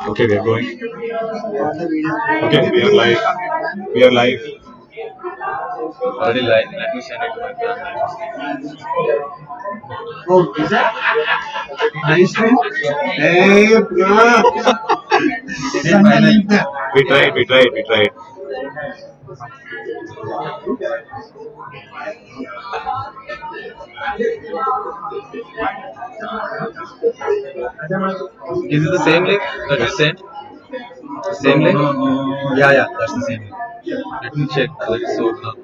Okay, we are going. Okay, we are live. We are live. Already live. Let me send it to my family. Oh, is that nice one? Hey, bro. Finally. We tried. We tried. We tried. Is it the same link that you sent? The same link? Yeah, yeah, that's the same link. Let me check whether it's on now.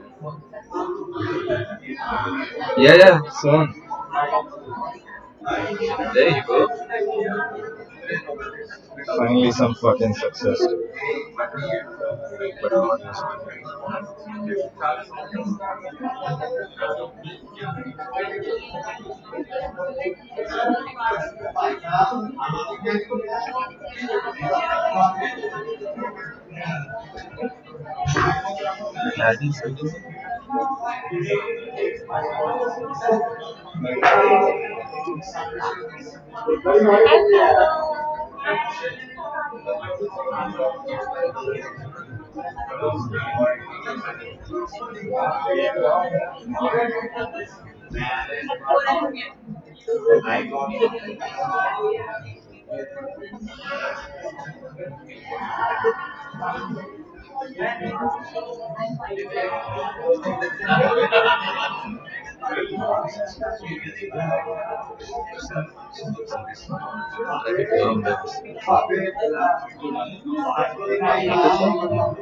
Yeah, yeah, it's on. There you go. Finally, some fucking success.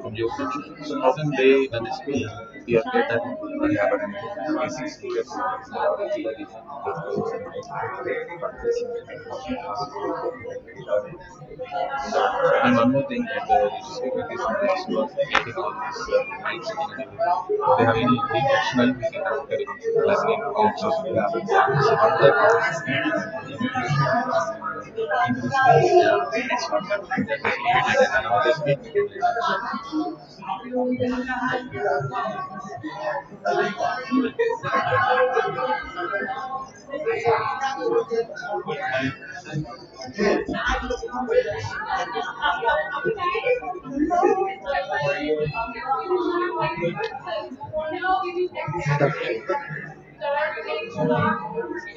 From your so often they the update that will happen in basic years. And one more thing that registered with this marriage was getting all these rights and everything. They have any additional listening also so on that into this it's not that like that just leave it and now they speak.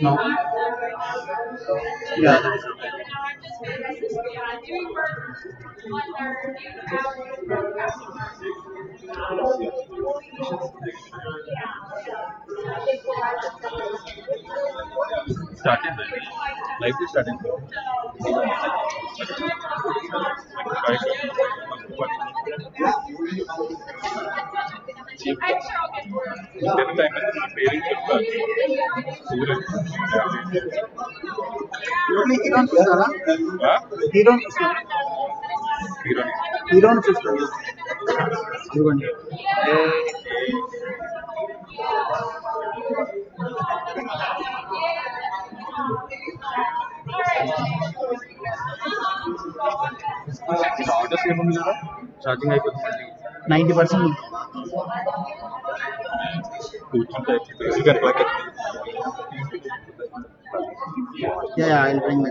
No. Yeah. Started there. Life is started there. హీరోని చూస్తారా హీరోని చూస్తారా హీరోని చూస్తారా ఇదిగోండి orders ఏముంది కదా charging అయిపోతుంది 90%. కూర్చుంటే గంటలకి Yeah, I'll bring my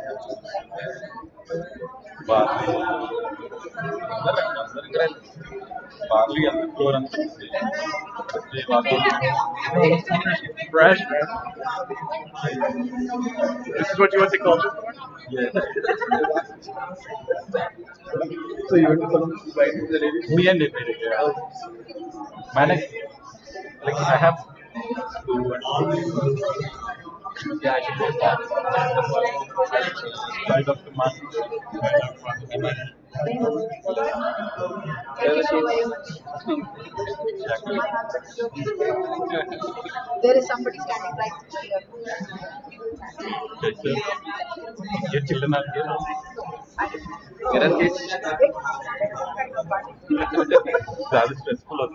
barley అంత ఫ్లోర్ అంతా fresh, man. This is what you want to call it? So you want to call the ladies? me and it manage like I have yeah, I should go side of the month. There is somebody standing right here. Get children are here. There are kids. That is stressful of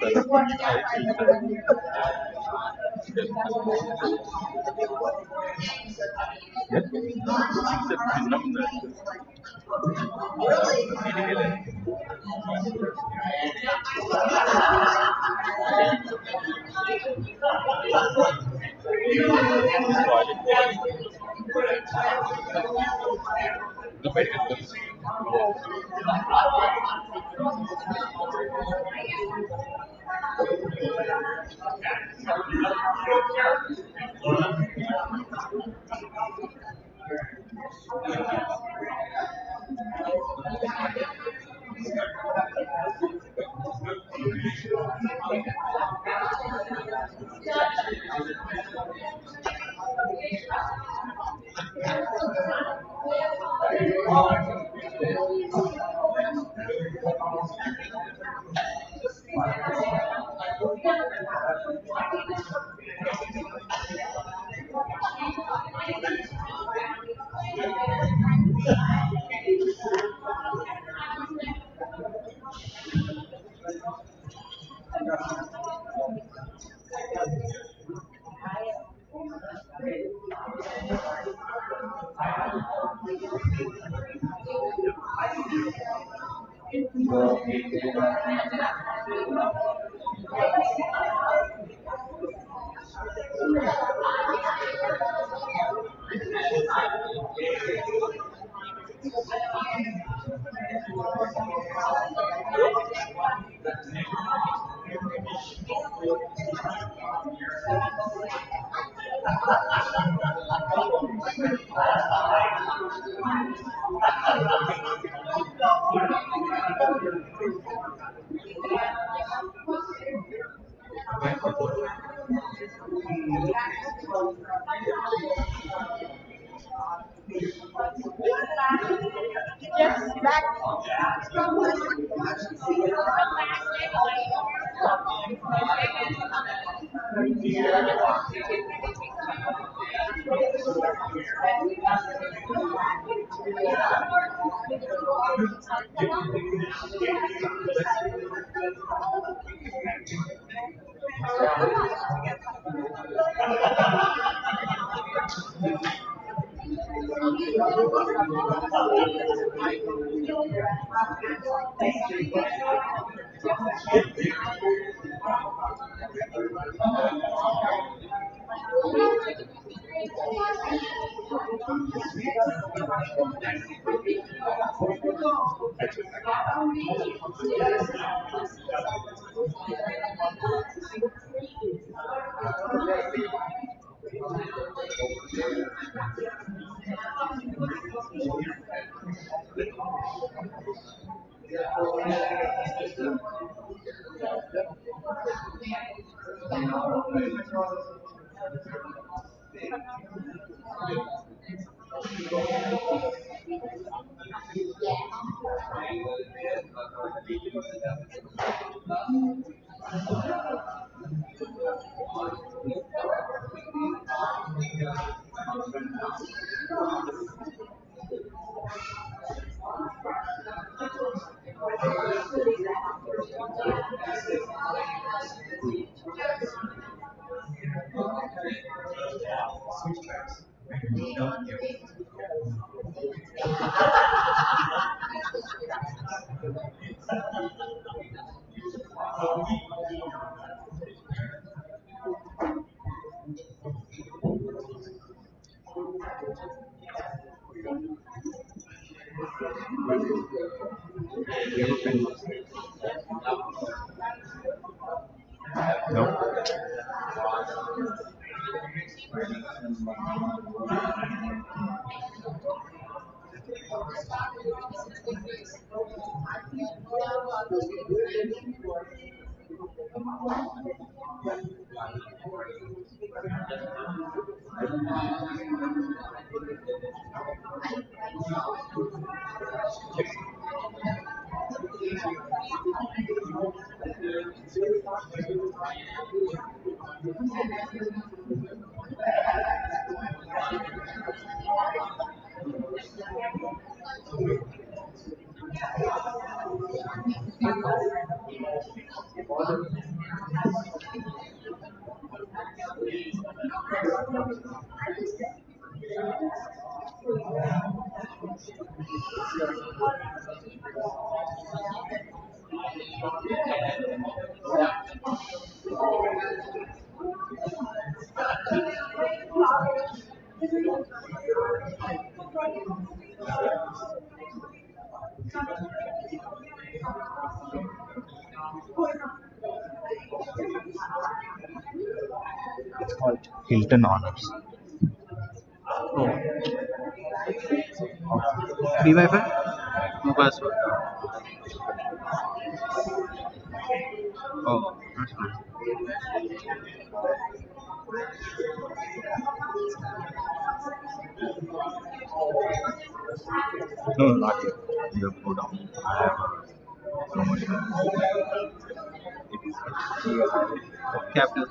Wow. No. It's called. Hilton Honors. Oh, free Wi-Fi? No password. Oh, that's good. No, not yet. You have to go down. I have a promotion. It is Capital.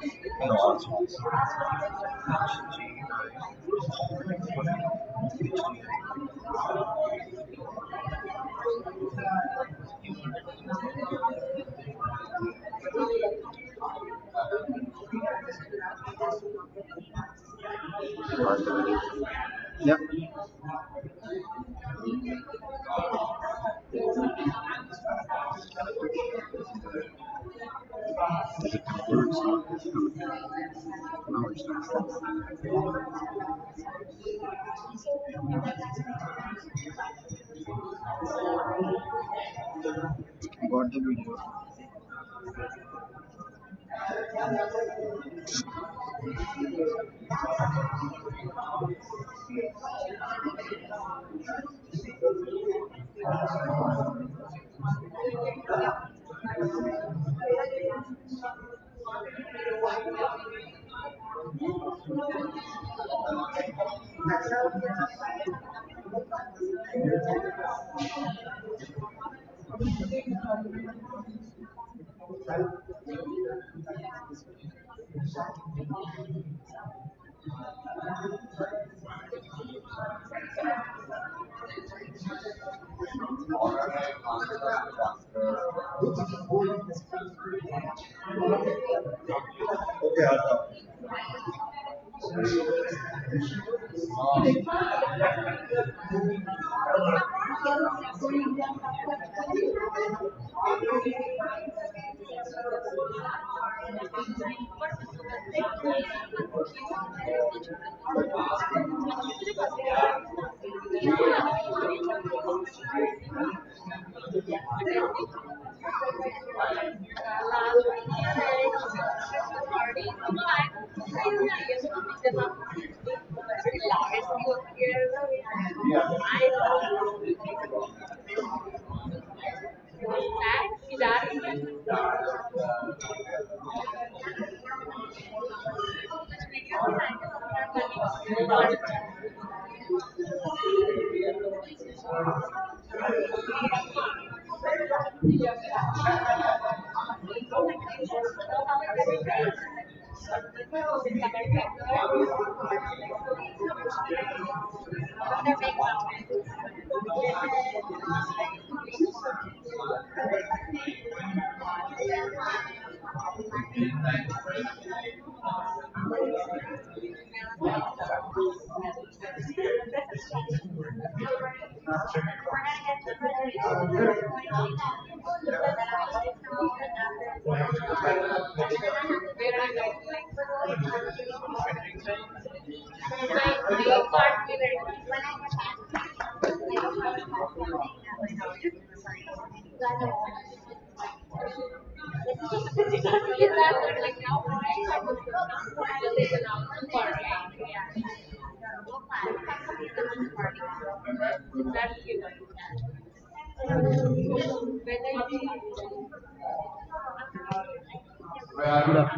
no all smalls. Yep. Is it concludes? Now it's not. I got the video.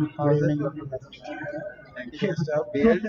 Good evening. Thank you, sir. Beer.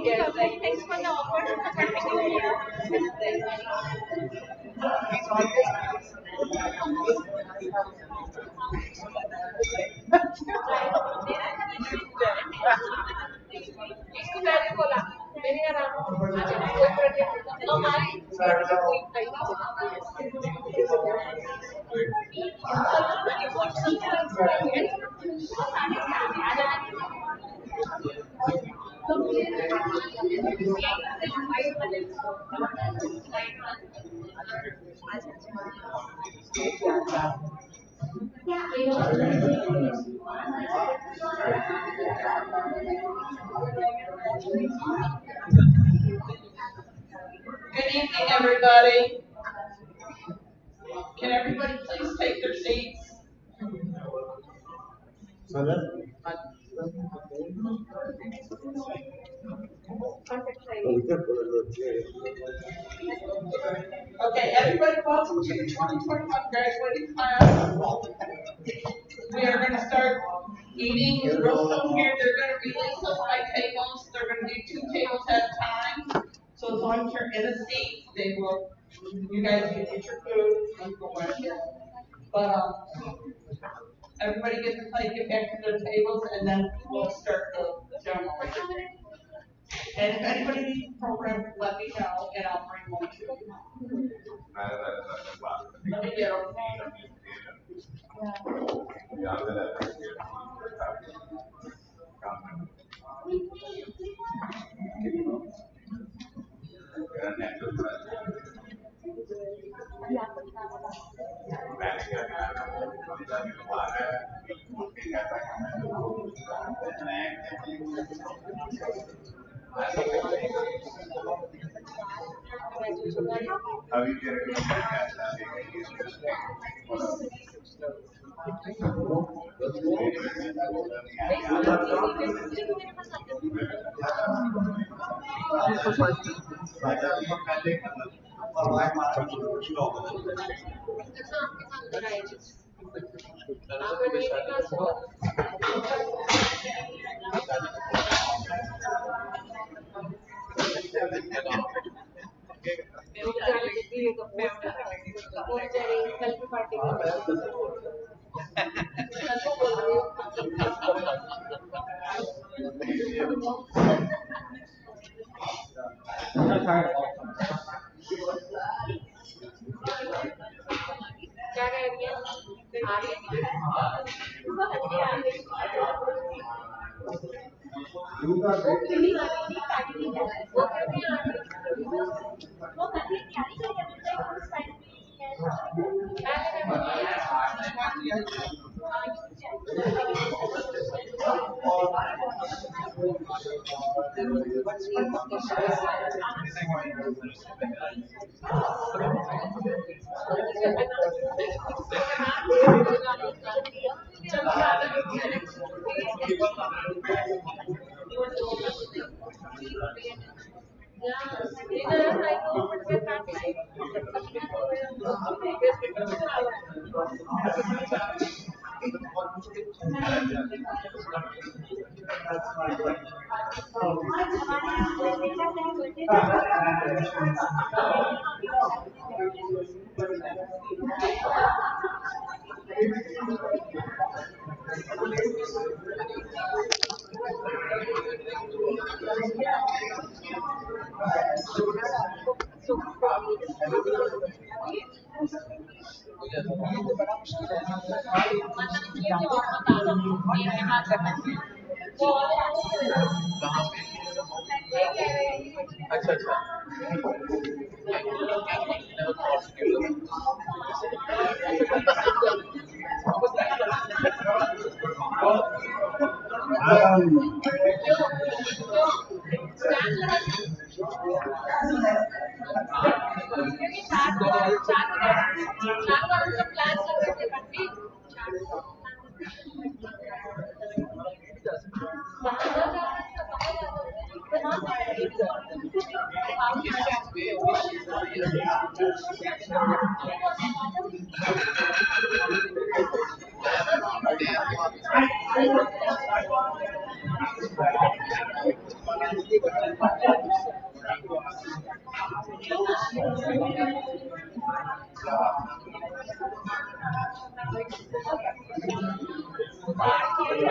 Thanks for the opportunity. इसको मैंने बोला मैंने यार कोई project तो Good evening, everybody. Can everybody please take their seats? Okay, everybody, welcome to the 2021 graduating class. We are going to start eating real soon here. They're going to release us by tables. They're going to do 2 tables at a time. So as long as you're in a seat, they will. You guys can get your food and go back here. But everybody get back to their tables, and then we'll start the demo. And if anybody needs a program, let me know, and I'll bring one to you. Let me get them.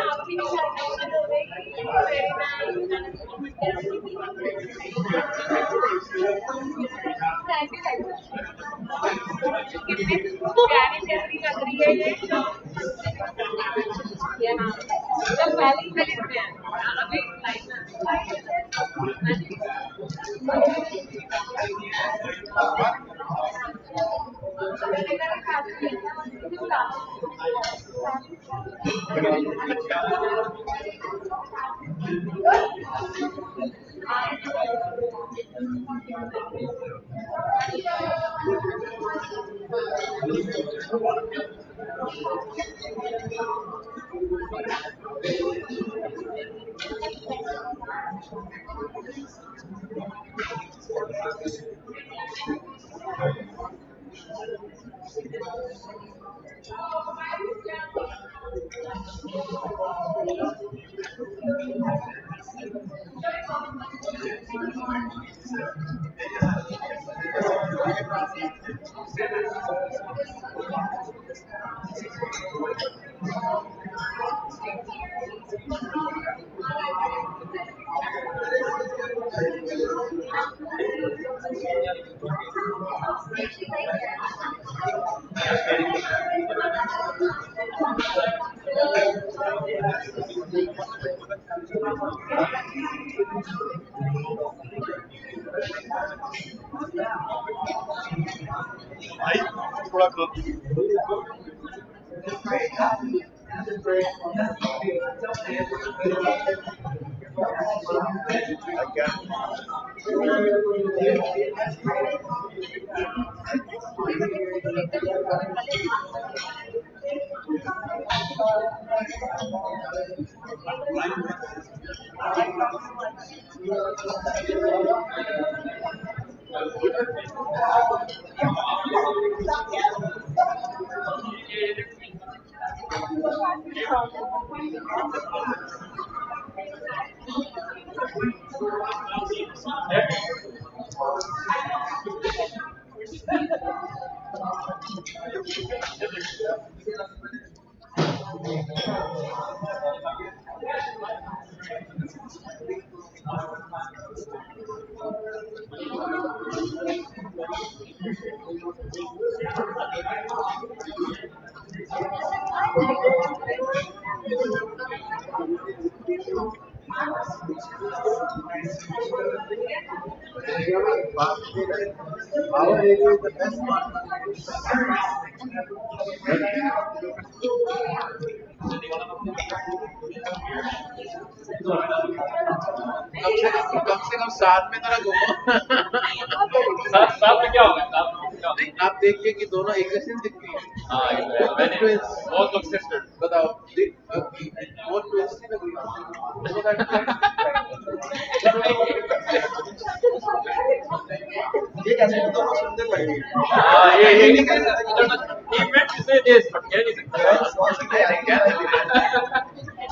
आपकी भी graduation हो गई, very nice. Thank you, thank you. कितनी प्यारी journey लग रही है ये. ये हाँ, जब पहली मिली थे अभी लाइफ में. थोड़ा कम our area is the best part. कम से कम साथ में जरा घूमो. साथ साथ में क्या होगा? साथ में क्या होगा? नहीं, आप देखिए कि दोनों एक जैसे दिखती हैं. हाँ, ये Twins. बहुत लोग सिस्टर. बताओ वो ट्विंस नहीं लग रही. ये कैसे दोनों सुंदर लग रही है. हाँ, ये नहीं कह सकते. He meant to say this, but कह नहीं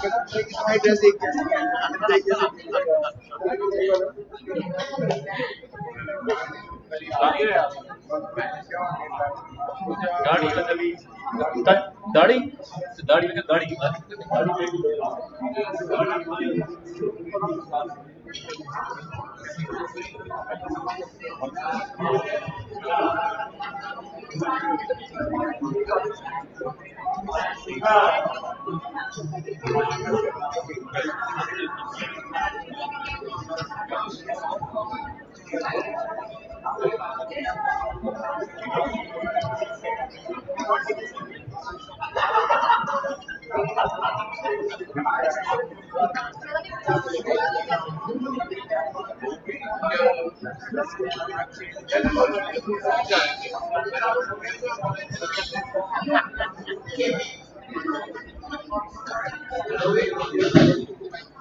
My dress एक जैसी है. एक जैसी. दाढ़ी चली. दाढ़ी दाढ़ी लगा दाढ़ी.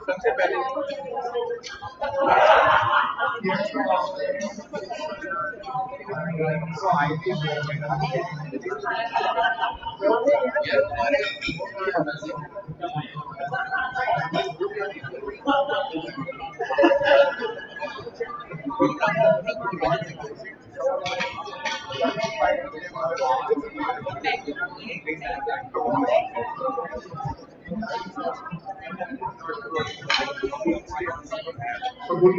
सबसे पहले So good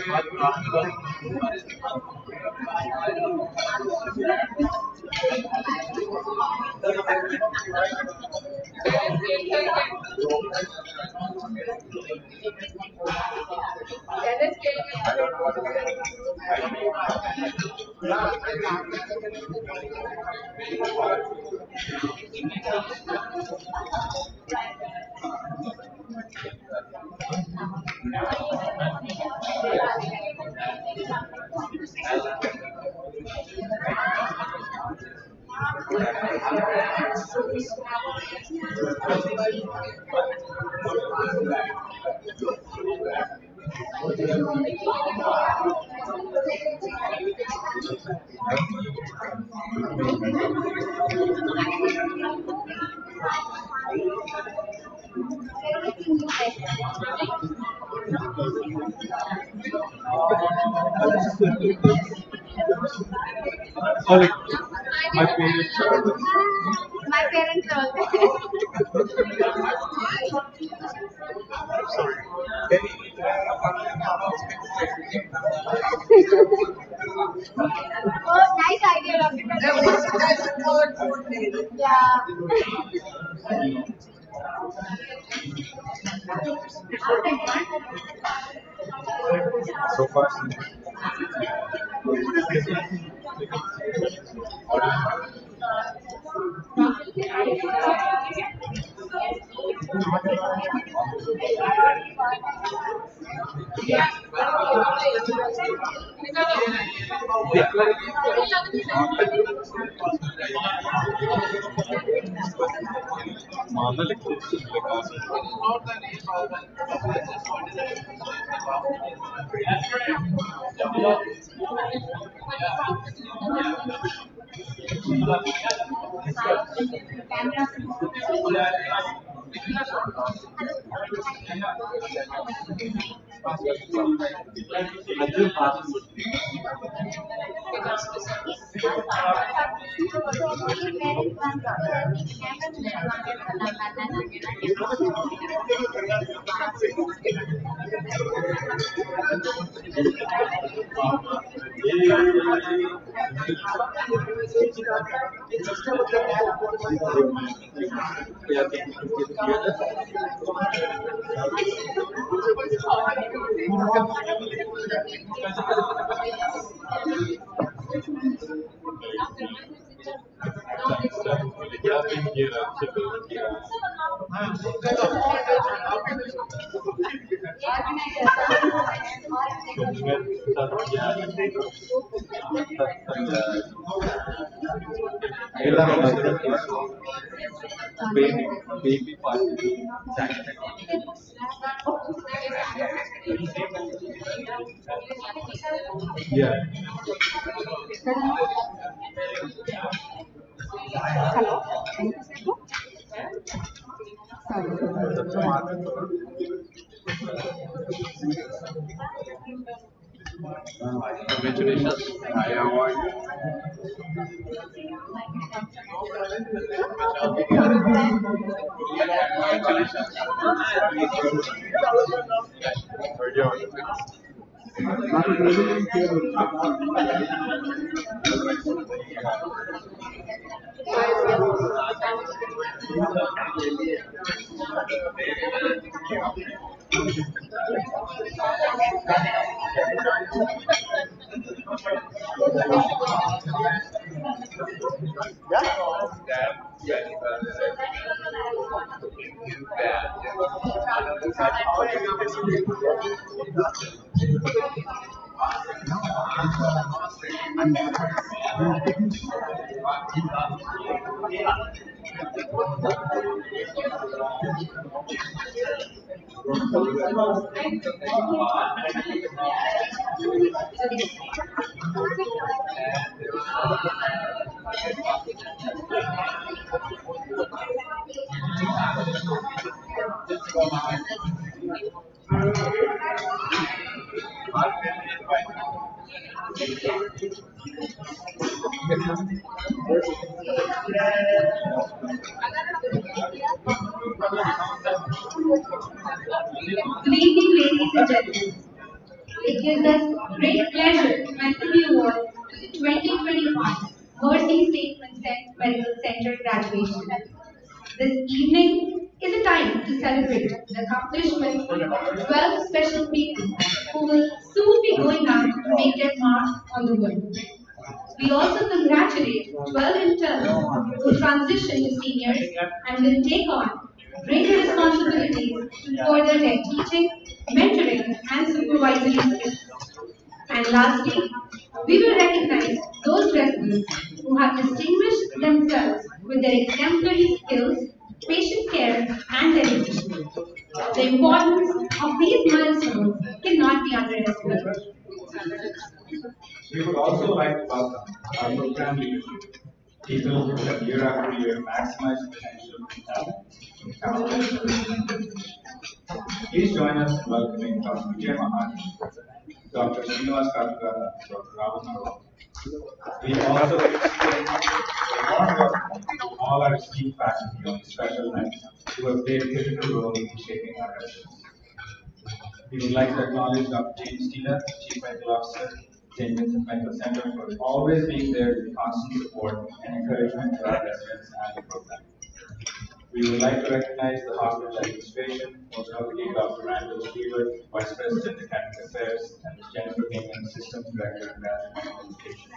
game. Sorry, my parents are. My parents are also. Oh, nice idea, Ravi. At least you guys are color coordinated. Yeah. So far, Mama lectures like yeah, baby, baby party. Yeah. Congratulations. I award. Congratulations. For your Good evening, ladies and gentlemen. It gives us great pleasure to welcome you all to the 2025 Mercy St. Vincent Medical Center graduation. This evening is a time to celebrate the accomplishments of 12 special people who will soon be going out to make their mark on the world. We also congratulate 12 interns who transition to seniors and will take on greater responsibilities to further their teaching, mentoring, and supervisory skills. And lastly, we will recognize those residents who have distinguished themselves with their exemplary skills, patient care, and dedication. The importance of these milestones cannot be underestimated. We would also like to welcome our program leadership, people who have year after year maximized potential and talent. Please join us in welcoming Dr. Vijay Mahan, Dr. Srinivas Katkara, Dr. Ravan. We also extend a warm welcome to all our esteemed faculty on this special night who have played a critical role in shaping our residence. We would like to acknowledge Dr. James Steele, Chief Medical Officer, St. Vincent Medical Center, for always being there with constant support and encouragement to our residents and the program. We would like to recognize the hospital administration, most notably Dr. Randall Stewart, Vice President Academic Affairs, and Ms. Jennifer Gaiman, Systems Director of Graduate Education,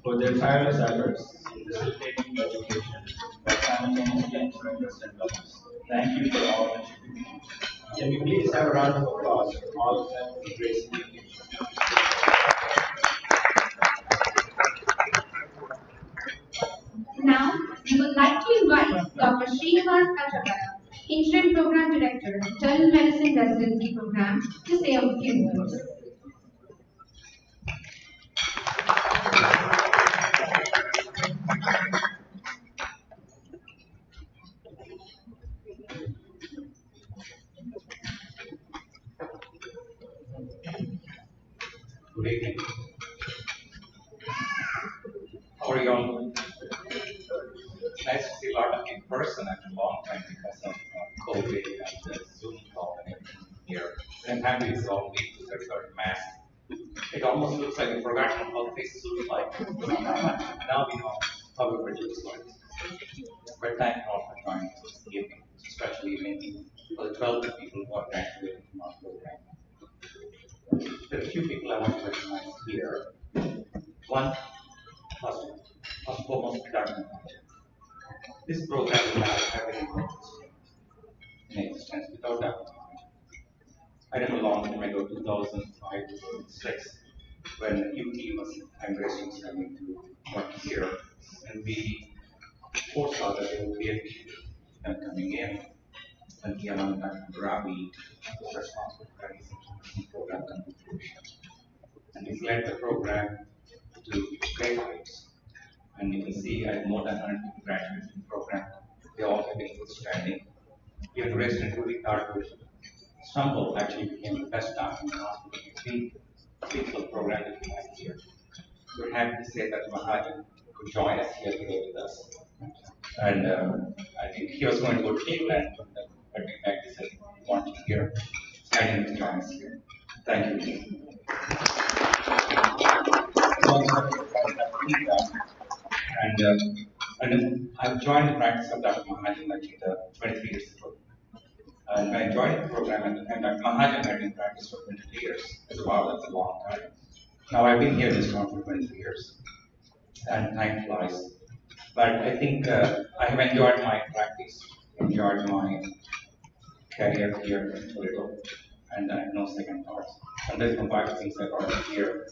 for their tireless efforts in facilitating education while simultaneously ensuring resident wellness. Thank you for all that you do. Can we please have a round of applause for all of them for gracing the occasion? Now, we would like to invite Dr. Srinivas Katkara, Interim Program Director, Internal Medicine Residency Program, to say a few words. Good evening. How are you all? Nice to see a lot of in person after a long time because of COVID and the Zoom call and everything here. And I'm happy it's all week to a certain mask. It almost looks like a forgotten how faces look like. Now we know how everybody looks like. But thank you all for joining us this evening, this special evening for the 12 people who are graduating from our program. There are a few people I want to recognize here. One, first and foremost, Dr. This program will not have any in existence without that. I don't know long time ago, 2005 to 2006, when UT was embracing coming to work here, and we foresaw that there would be a and coming in, and Kiaman and Ravi was responsible for the program contribution. And he's led the program to great heights. And you can see I have more than 100 people graduated from the program. They all have been outstanding. Even resident Rudy Carter Stumble actually became the best doctor in the hospital. Three program that we have here. We're happy to say that Mahajan could join us here today with us. And I think he was going to go to Cleveland, but we back to say, want you here. Standing to join us here. Thank you. And I've joined the practice of Dr. Mahajan actually 23 years ago. And when I joined the program, and Dr. Mahajan had been practiced for 22 years. Wow, that's a long time. Now I've been here in this town for 23 years, and time flies. But I think I have enjoyed my practice, enjoyed my career here in Toledo, and I have no second thoughts. And there's some five things I brought here,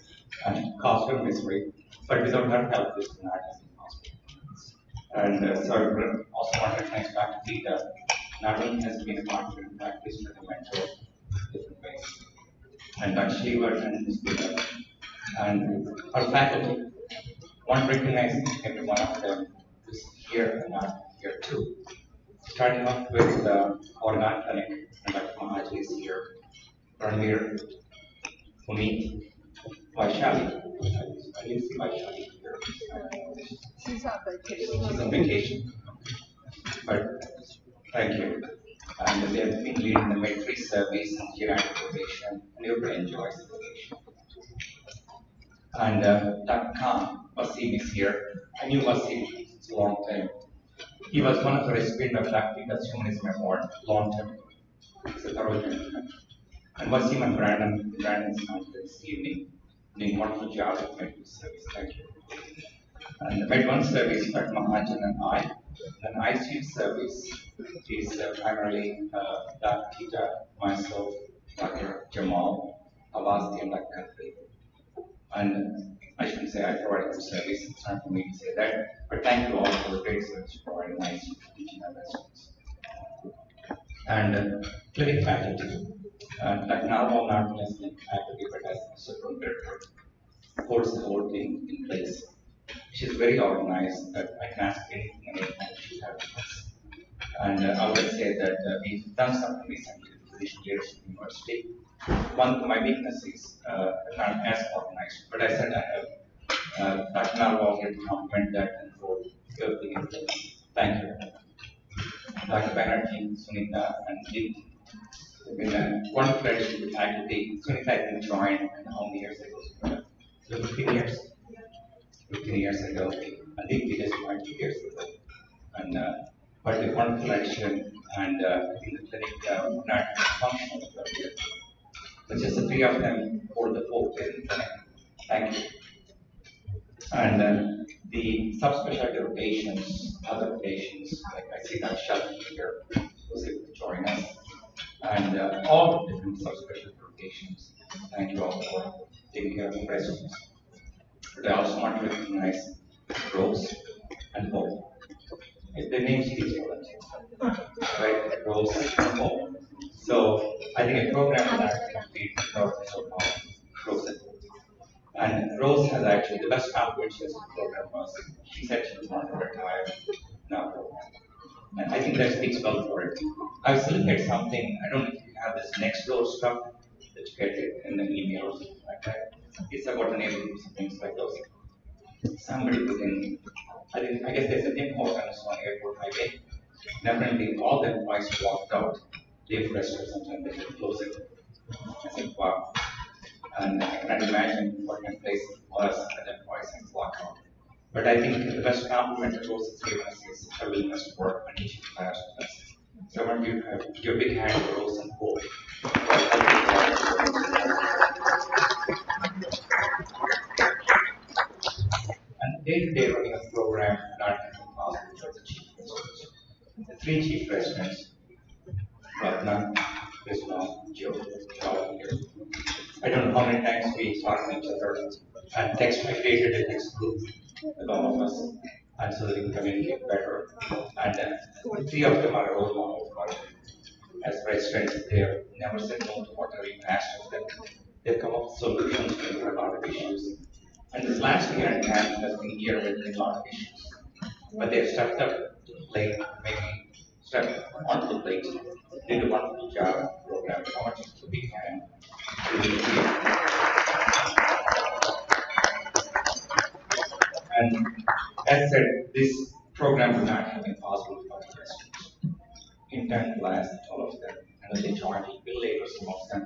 and costume is great, but without her help, this is not easy possible. And so I also want to thank Dr. Tita. Not only has been a confident practice, but a mentor in different ways. And Dr. Shiva and Ms. Tita, and our faculty. Want to recognize every one of them who's here and not here too. Starting off with Organ Clinic, and Dr. Mahajan is here. Ranveer, Puneet, Vaishali. I didn't see Vaishali here. She's on vacation. But thank you. And they have been leading the midwifery service and geriatric rotation, and everybody enjoys the rotation. And Dr. Khan, Wasim is here. I knew Wasim a long time. He was one of the recipients of Dr. Peter's Humanism Award, long time. He's a thorough gentleman. And Wasim and Brandon's not this evening, doing a wonderful job at medical service. Thank you. And the Med 1 service, Dr. Mahajan and I. An ICU service is primarily Dr. Tita, myself, Dr. Jamal, Avasti, and Dr. Khatri. And I shouldn't say I provided the service, it's not for me to say that, but thank you all for the great service providing ICU teaching our residents. And clinic faculty, Dr. Narwhal not only as clinic faculty, but as assistant director, holds the whole thing in place. She's very organized. I can ask anything anytime she has us. And I would say that we've done something recently with Physician Leadership University. One of my weaknesses, not as organized, but I said I have Dr. Narwhal here to compliment that and for everything in place. Thank you. Dr. Banerjee, Sunita, and Deep. They've been a wonderful addition to the faculty. Sunita has been joined how many years ago? 15 years. 15 years ago. I think we just joined 2 years ago. And but a wonderful addition and in the clinic not functional. But just the three of them hold the fort in the clinic. Thank you. And the subspecialty rotations, other rotations, like I see that Shelby here was able to join us. And all the different subspecialty rotations. Thank you all for taking care of the residents. But I also want to recognize Rose and Hope. The name speaks for themselves, right? Rose and Hope. So I think a program of that complete so-called Rose and Hope. And Rose has actually the best compliment she has in the program was she said she was not to retire in our program. And I think that speaks well for it. I was looking at something, I don't know if you have this next door stuff that you get it in the email or something like that. It's about the neighborhoods and things like those. Somebody put in, I guess there's an import on this one airport highway. Definitely all the employees walked out. They've rested sometime, they should close it. I said, wow. And I cannot imagine what kind of place it was that employees had to walk out. But I think the best compliment that Rose has given us is her willingness to work on each class with us. So I want you to give a big hand to Rose and Hope. And day-to-day running of the program not possible for the chief residents. The three chief residents, Ratna, Krishna, Joe, all here. I don't know how many times we talked to each other and I created a text group with all of us, and so that we can communicate better. And the three of them are role models for as presidents. They've never said no to whatever you asked of them. They've come up with solutions to a lot of issues. And this last year and a half has been a year with a lot of issues. But they've stepped up to the plate, maybe stepped onto the plate, did a wonderful job program. How much is a big hand to the And as said, this program would not have been possible without the residents. In 10th class, all of them, and they joined a little later, some of them,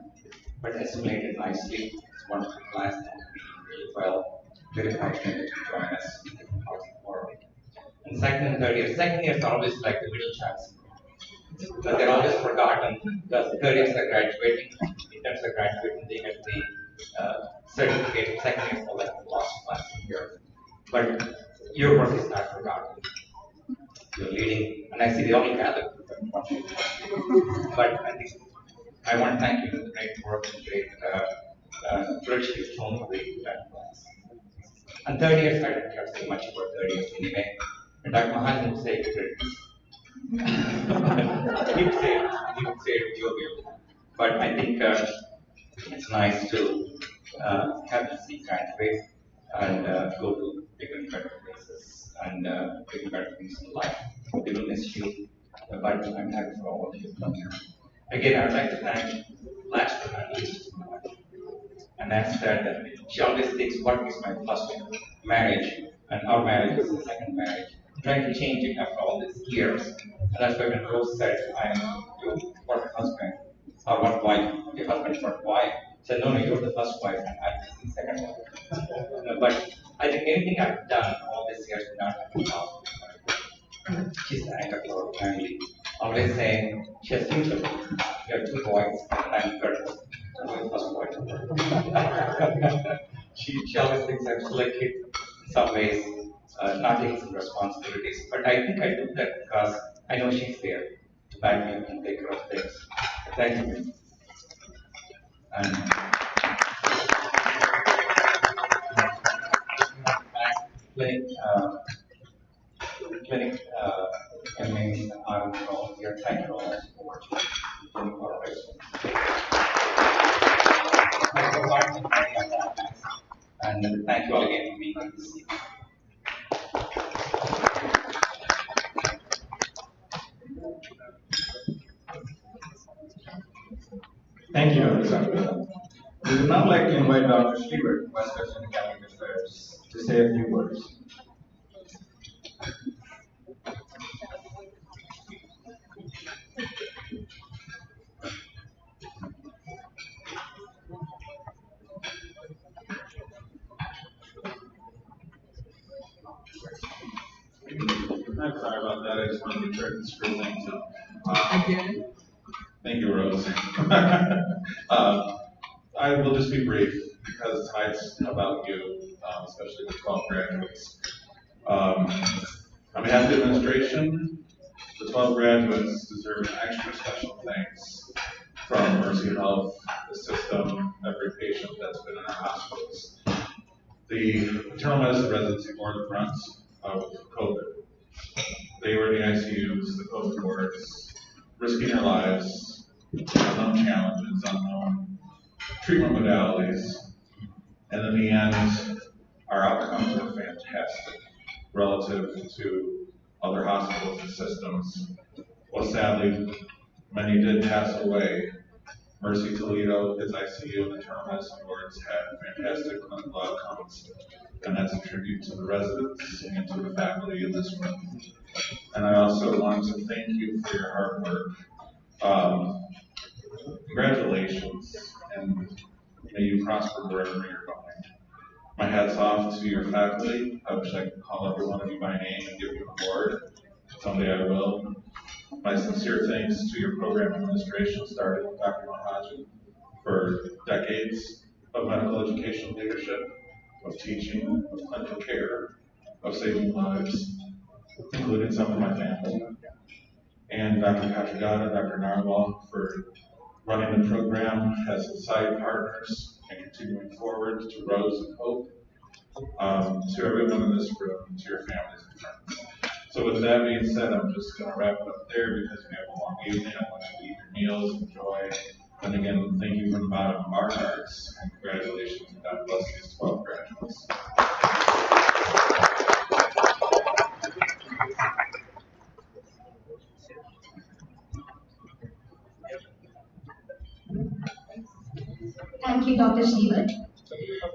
but assimilated nicely. It's one class that we really well. Very fortunate to join us in different parts of the world. And second and third year, second year is always like the middle child. But they're always forgotten because the third years are graduating, interns are graduating, they get the certificate. Second year for like the last class year. But your work is not forgotten. You're leading, and I see they only gather. But I think I want to thank you for the great work and great courage you've shown for that class. And third years, I don't care so much about third years anyway. And Dr. Mahajan would say grades. he would say jovial. But I think it's nice to have the see graduate and go to bigger and better places and bigger and better things in life. They will miss you, but I'm happy for all of you to come here. Again, I would like to thank last but not least, and that's that she always thinks what is my first marriage and our marriage is the second marriage. I'm trying to change it after all these years. And that's why when Rose said, I'm your first husband or one wife, your husband's first wife, said, no, no, you're the first wife, and I'm the second wife. But I think anything I've done all these years would not have been possible. She's the anchor to our family. Always saying, she has two children. We have two boys, and I'm the third one. I'm the first boy. She always thinks I'm still a kid in some ways, not taking some responsibilities. But I think I do that because I know she's there to back me up and take care of things. Thank you. And clinic, clinic MAs are all here. Thank you all so much for clinic and thank you all again for being on this evening. Thank you, Alexander. We would now like to invite Dr. Schliebert, Vice President of Academic Affairs, to say a few words. I'm sorry about that. I just wanted to try to screw things up. Again? Thank you, Rose. I will just be brief because tonight's about you, especially the 12 graduates. On behalf of the administration, the 12 graduates deserve extra special thanks from Mercy Health, the system, every patient that's been in our hospitals. The internal medicine residency bore the brunt of COVID. They were in the ICUs, the COVID wards, risking their lives, unknown challenges, unknown treatment modalities, and in the end, our outcomes were fantastic relative to other hospitals and systems. Well, sadly, many did pass away. Mercy Toledo, its ICU and internal medicine wards had fantastic clinical outcomes, and that's a tribute to the residents and to the faculty in this room. And I also want to thank you for your hard work. Congratulations, and may you prosper wherever you're going. My hat's off to your faculty. I wish I could call every one of you by name and give you an award. Someday I will. My sincere thanks to your program administration, starting with Dr. Mahajan, for decades of medical education leadership, of teaching, of clinical care, of saving lives, including some of my family. And Dr. Katragada, Dr. Narwhal, for running the program as side partners and continuing forward, to Rose and Hope, to everyone in this room, to your families and friends. So with that being said, I'm just going to wrap it up there because we have a long evening. I want you to eat your meals, enjoy. And again, thank you from the bottom of our hearts, and congratulations, and God bless these 12 graduates. Thank you, Dr. Shrivat.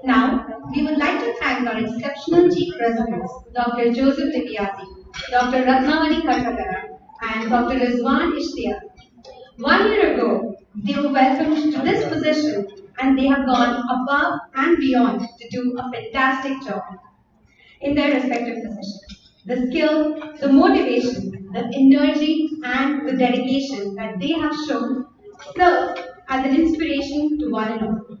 Now, we would like to thank our exceptional chief residents, Dr. Joseph Dibiati, Dr. Ratnavali Kathakara, and Dr. Rizwan Ishtiaq. 1 year ago, they were welcomed to this position, and they have gone above and beyond to do a fantastic job in their respective positions. The skill, the motivation, the energy, and the dedication that they have shown serve as an inspiration to one and all.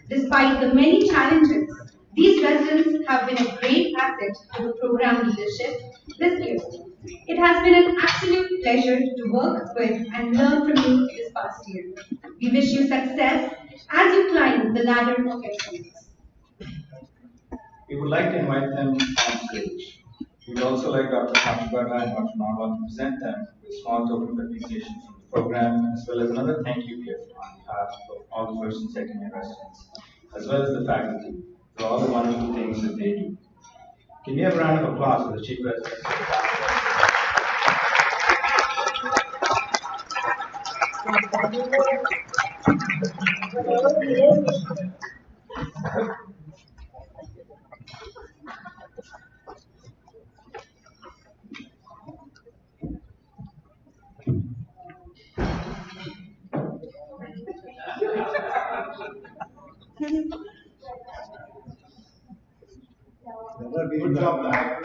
Despite the many challenges, these residents have been a great asset to the program leadership this year. It has been an absolute pleasure to work with and learn from you this past year. We wish you success as you climb the ladder of excellence. We would like to invite them on stage. We would also like Dr. Katragada and Dr. Narwhal to present them with small token of appreciation from the program, as well as another thank you gift on behalf of all the first and second year residents, as well as the faculty, for all the wonderful things that they do. Can we have a round of applause for the chief residents? Good job, man.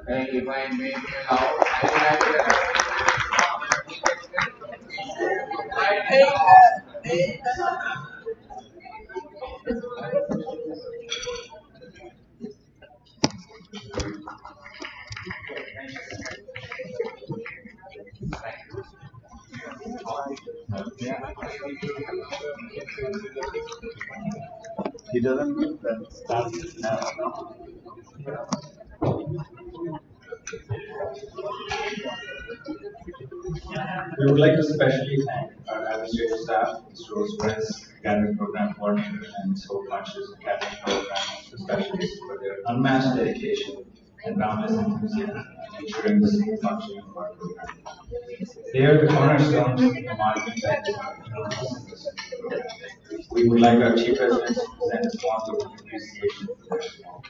If I may be allowed, I would like to He doesn't need that stuff. We would like to especially thank our administrative staff, Mr. Prince, academic program coordinator, and school functions academic program specialists for their unmatched dedication and boundless enthusiasm in ensuring the smooth functioning of our program. They are the cornerstones of the marketing that is our program. We would like our chief residents to present a small token of appreciation for their support.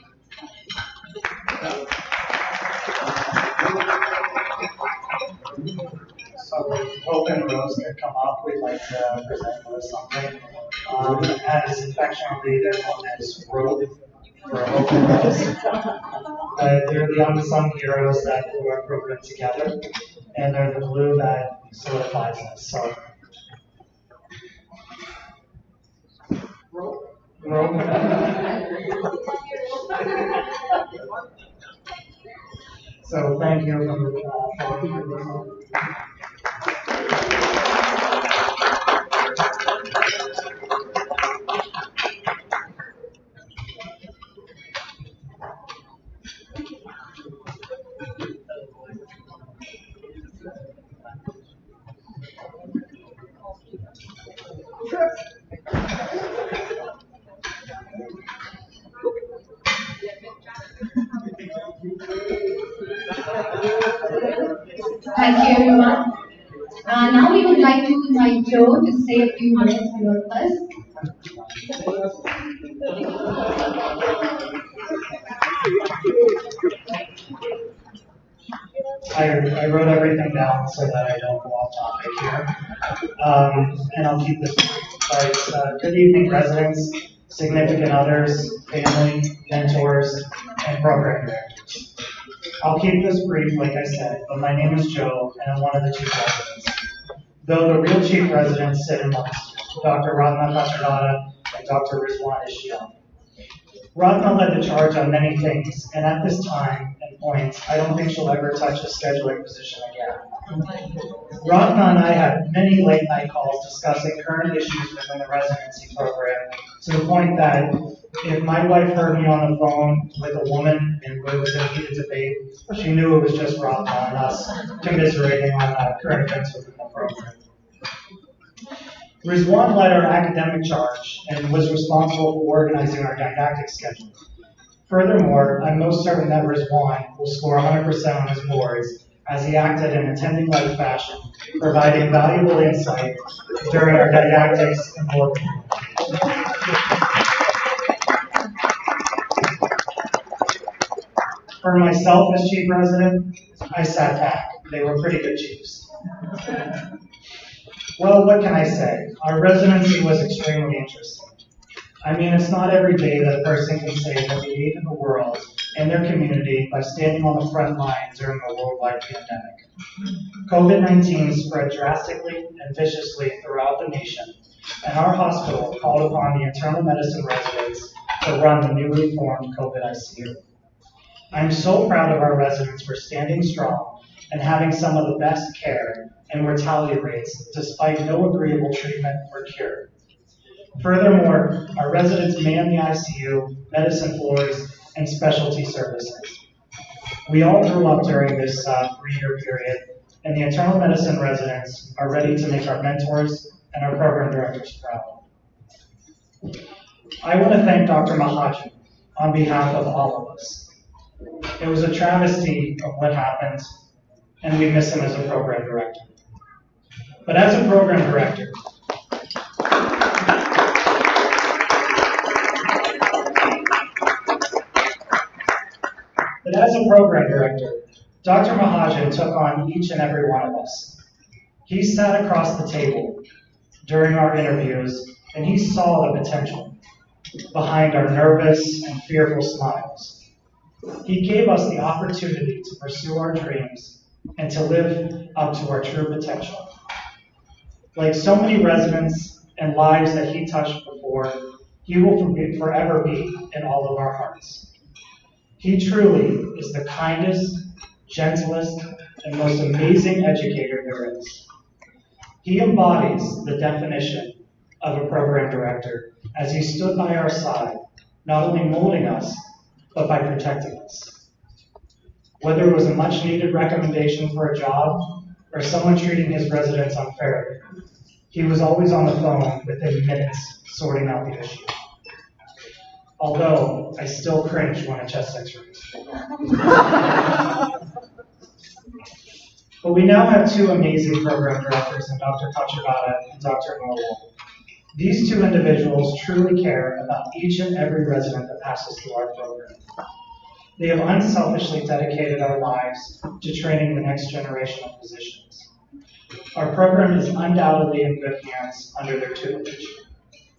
So Hope and Rose could come up, we'd like to present with something. As affectionately, they're known as Rope for Hope and Rose. They're the unsung heroes that glue our program together, and they're the glue that solidifies us. So, Rope. So thank you for Thank you, everyone. Now we would like to invite Joe to say a few words here first. I wrote everything down so that I don't go off topic here. And I'll keep this brief. But, good evening, residents, significant others, family, mentors, and program directors. I'll keep this brief, like I said, but my name is Joe, and I'm one of the chief residents. Though the real chief residents sit amongst Dr. Ratna Kachagada and Dr. Rizwan Ishiel. Ratna led the charge on many things, and at this time and point, I don't think she'll ever touch a scheduling position again. Ratna and I had many late night calls discussing current issues within the residency program, to the point that if my wife heard me on the phone with a woman and it was a heated debate, she knew it was just Ratna and us commiserating on current events within the program. Rizwan led our academic charge and was responsible for organizing our didactic schedule. Furthermore, I'm most certain that Rizwan will score 100% on his boards as he acted in attending-like fashion, providing valuable insight during our didactics and board meetings. For myself as chief resident, I sat back. They were pretty good chiefs. Well, what can I say? Our residency was extremely interesting. I mean, it's not every day that a person can say that they aided the world and their community by standing on the front line during a worldwide pandemic. COVID-19 spread drastically and viciously throughout the nation, and our hospital called upon the internal medicine residents to run the newly formed COVID ICU. I'm so proud of our residents for standing strong and having some of the best care and mortality rates despite no agreeable treatment or cure. Furthermore, our residents man the ICU, medicine floors, and specialty services. We all grew up during this 3-year period, and the internal medicine residents are ready to make our mentors and our program directors proud. I want to thank Dr. Mahajan on behalf of all of us. It was a travesty of what happened, and we miss him as a program director. But as a program director, Dr. Mahajan took on each and every one of us. He sat across the table during our interviews, and he saw the potential behind our nervous and fearful smiles. He gave us the opportunity to pursue our dreams and to live up to our true potential. Like so many residents and lives that he touched before, he will forever be in all of our hearts. He truly is the kindest, gentlest, and most amazing educator there is. He embodies the definition of a program director as he stood by our side, not only molding us, but by protecting us. Whether it was a much needed recommendation for a job or someone treating his residents unfairly, he was always on the phone within minutes sorting out the issue. Although I still cringe when a chest x-rays. But we now have two amazing program directors in Dr. Kachagata and Dr. Norwell. These two individuals truly care about each and every resident that passes through our program. They have unselfishly dedicated our lives to training the next generation of physicians. Our program is undoubtedly in good hands under their tutelage.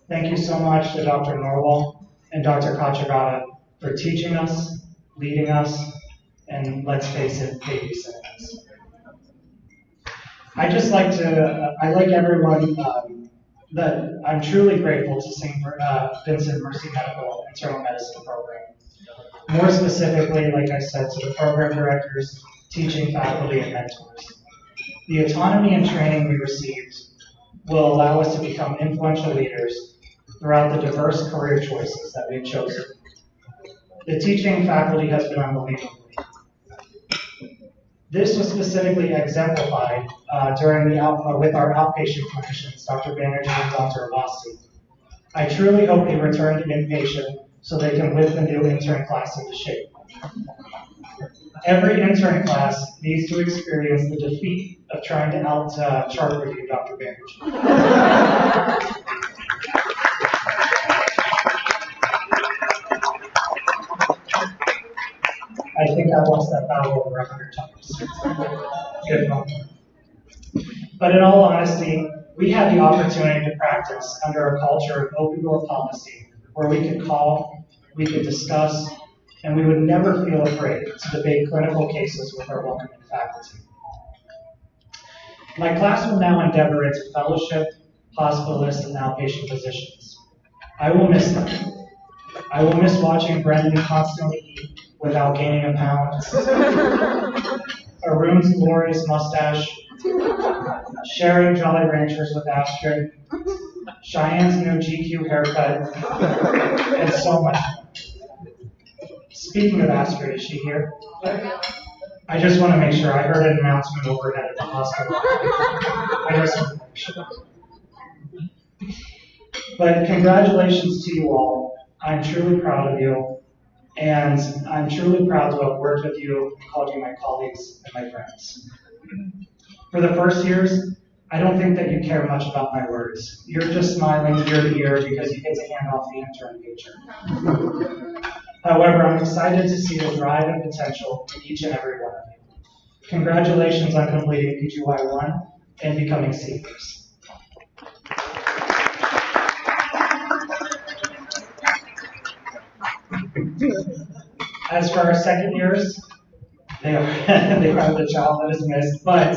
Thank you so much to Dr. Norwell and Dr. Kachagata for teaching us, leading us, and let's face it, babysitting us. I like everyone that I'm truly grateful to sing for Vincent Mercy Medical Internal Medicine Program. More specifically, like I said, to the program directors, teaching faculty, and mentors. The autonomy and training we received will allow us to become influential leaders throughout the diverse career choices that we've chosen. The teaching faculty has been unbelievable. This was specifically exemplified with our outpatient clinicians, Dr. Banerjee and Dr. Avasti. I truly hope they return to inpatient so they can whip the new intern class into shape. Every intern class needs to experience the defeat of trying to out-chart review Dr. Banerjee. I think I lost that battle over 100 times. Good moment. But in all honesty, we had the opportunity to practice under a culture of open door policy where we could call, we could discuss, and we would never feel afraid to debate clinical cases with our welcoming faculty. My class will now endeavor into fellowship, hospitalist, and outpatient positions. I will miss them. I will miss watching Brendan constantly eat without gaining a pound, Arun's glorious mustache, sharing Jolly Ranchers with Astrid, Cheyenne's new GQ haircut, and so much more. Speaking of Astrid, is she here? I just want to make sure. I heard an announcement overhead at the hospital. I just want to make sure. But congratulations to you all. I'm truly proud of you, and I'm truly proud to have worked with you and called you my colleagues and my friends. For the first years, I don't think that you care much about my words. You're just smiling ear to ear because you get to hand off the intern picture. However, I'm excited to see the drive and potential in each and every one of you. Congratulations on completing PGY 1 and becoming seniors. As for our second years, they are the child that is missed, but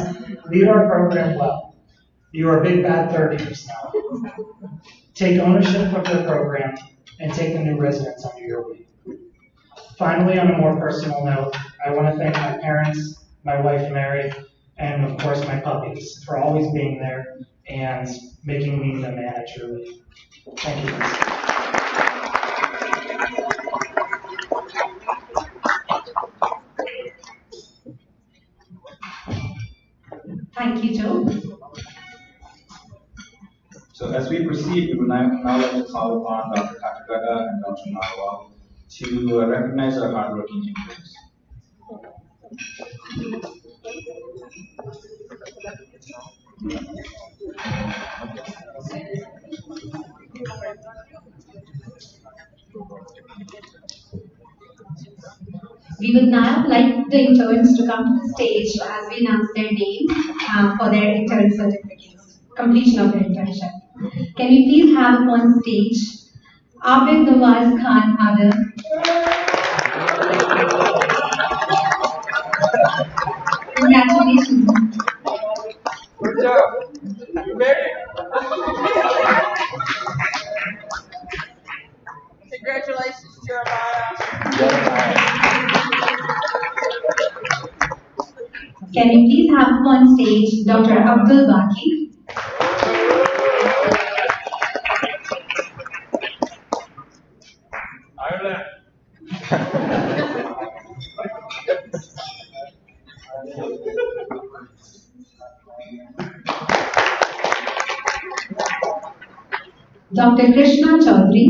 lead our program well. You are big bad third years now. Take ownership of the program and take the new residents under your wing. Finally, on a more personal note, I want to thank my parents, my wife Mary, and of course my puppies for always being there and making me the man I truly am. Thank you. Thank you, Joe. So as we proceed, we would now like to call upon Dr. Calcutta and Dr. Narwal to recognize our hardworking interns. We would now like the interns to come to the stage as we announce their names for their intern certificates, completion of their internship. Can we please have on stage Abid Nawaz Khan Adil? Congratulations. Good job. You made it. Congratulations, Jeremiah. Can we please have on stage Dr. Abdul Baki? Ireland. Dr. Krishna Chaudhary.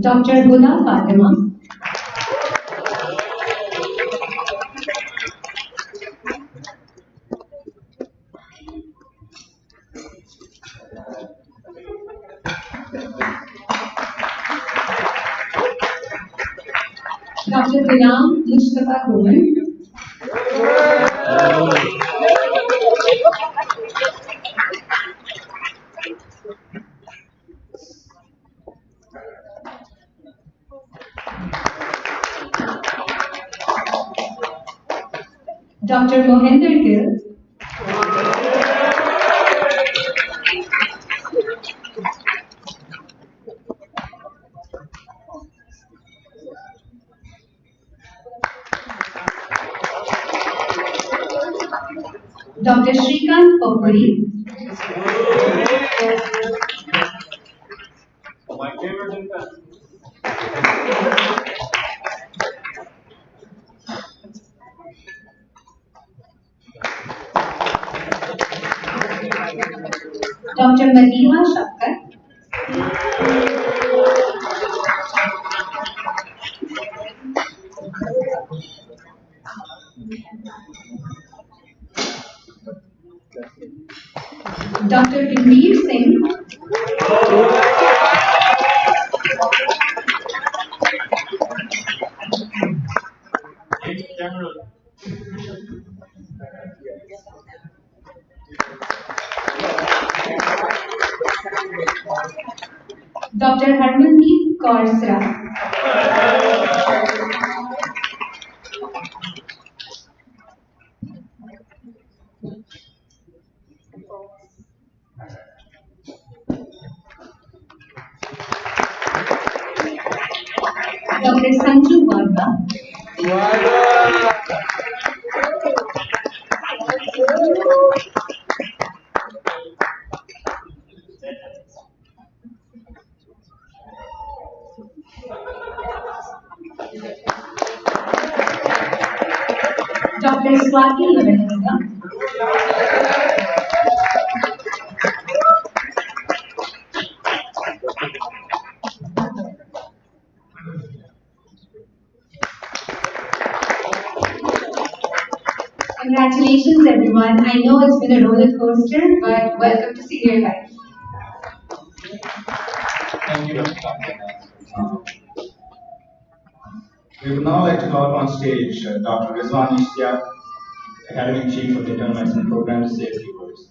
Dr. Huda Fatima. Dr. Ghulam Mustafa Goman. Dr. Mohinder Gill. Dr. Shrikant Popuri. My favorite intern. Dr. Madiha Shakkar. Dr. Gambhir Singh. Dr. Harmandeep Kaur Sra. Dr. Sanju Varga. Dr. Swati Lavendra. Congratulations, everyone. I know it's been a roller coaster, but welcome to senior life. Thank you, Dr. We would now like to call upon stage Dr. Rizwan Ishtiaq, Academic Chief of the Internal Medicine Program, to say a few words.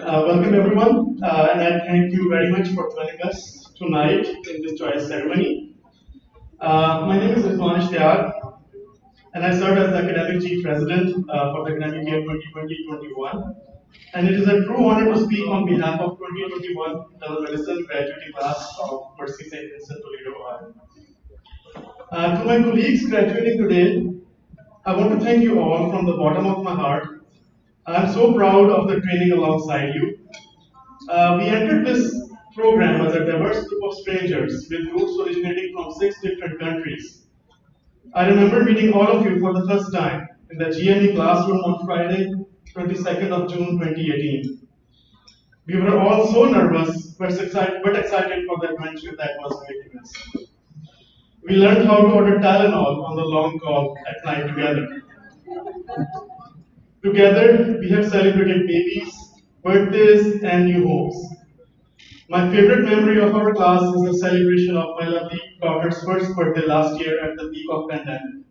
Welcome everyone, and I thank you very much for joining us tonight in the choice ceremony. My name is Rizwan Ishtiaq, and I serve as the Academic Chief Resident for the academic year 2020-21. and it is a true honor to speak on behalf of 2021 Internal Medicine graduating class of Mercy St. Vincent, Toledo, Ohio. To my colleagues graduating today, I want to thank you all from the bottom of my heart. I am so proud of the training alongside you. We entered this program as a diverse group of strangers with roots originating from 6 different countries. I remember meeting all of you for the first time in the GME classroom on Friday, 22nd of June 2018. We were all so nervous but excited for the adventure that was awaiting us. We learned how to order Tylenol on the long call at night together. Together, we have celebrated babies, birthdays, and new homes. My favorite memory of our class is the celebration of my lovely daughter's first birthday last year at the peak of pandemic.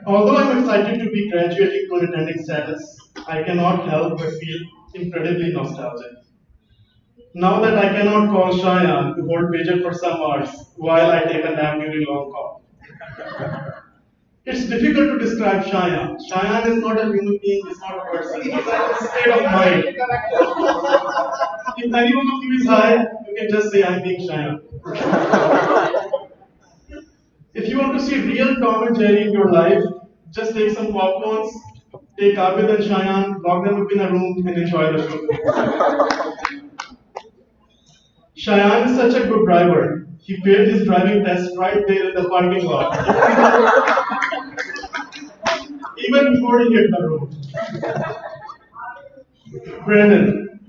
Although I'm excited to be graduating to an attending status, I cannot help but feel incredibly nostalgic. Now that I cannot call Cheyenne to hold pager for some hours while I take a nap during long call. It's difficult to describe Cheyenne. Cheyenne is not a human being, it's not a person. It's a state of mind. If any one of you is high, you can just say I'm being Cheyenne. If you want to see real Tom and Jerry in your life, just take some popcorns, take Abid and Cheyenne, lock them up in a room, and enjoy the show. Cheyenne is such a good driver. He failed his driving test right there in the parking lot. Even before he hit the road. Brandon,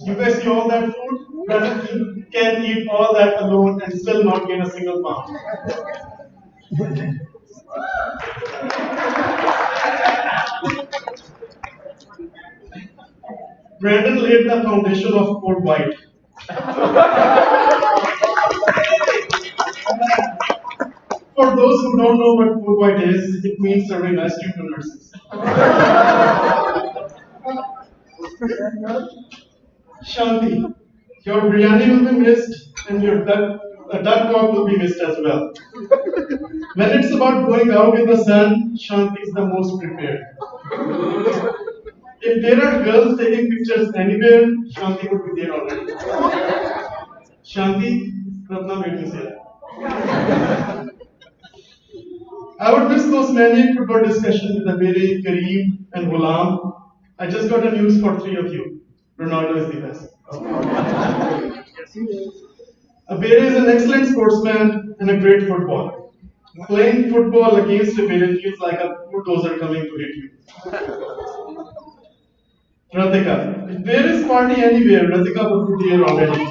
you guys see all that food? Brandon can eat all that alone and still not gain a single pound. Brandon laid the foundation of Code White. For those who don't know what Code White is, it means serving ice cream to nurses. Shanti, your biryani will be missed and your duck talk will be missed as well. When it's about going out in the sun, Shanti is the most prepared. If there are girls taking pictures anywhere, Shanti would be there already. Shanti, Ratna made me say that. I would miss those many football discussions with Abere, Kareem, and Ghulam. I just got a news for 3 of you. Ronaldo is the best. Abere is an excellent sportsman and a great footballer. Playing football against Abere feels like a bulldozer coming to hit you. Ratika, if there is party anywhere, Ratika would be there already.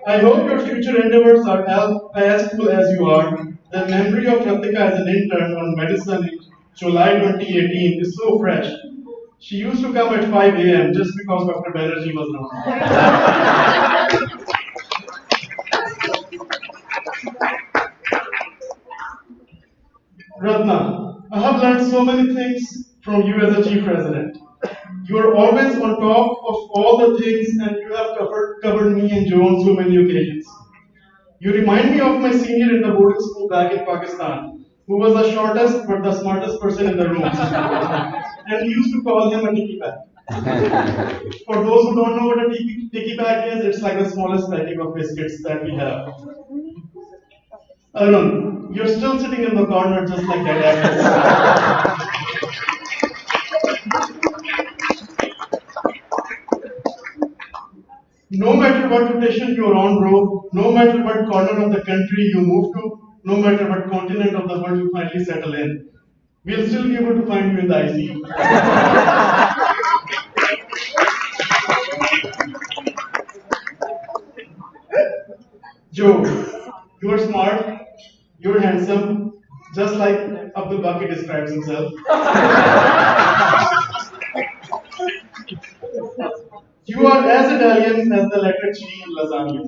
I hope your future endeavors are as cool as you are. The memory of Ratika as an intern on medicine in July 2018 is so fresh. She used to come at 5 a.m. just because Dr. Banerjee was not. Ratna, I have learned so many things from you as a chief president. You are always on top of all the things and you have covered me and Joe on so many occasions. You remind me of my senior in the boarding school back in Pakistan, who was the shortest but the smartest person in the room. And we used to call him a tiki bag. For those who don't know what a tiki bag is, it's like the smallest packet of biscuits that we have. Arun, you're still sitting in the corner just like that. No matter what rotation you're on, bro, no matter what corner of the country you move to, no matter what continent of the world you finally settle in, we'll still be able to find you in the ICU. Joe, you're smart, you're handsome, just like Abdul Baki describes himself. You are as Italian as the letter G in lasagna.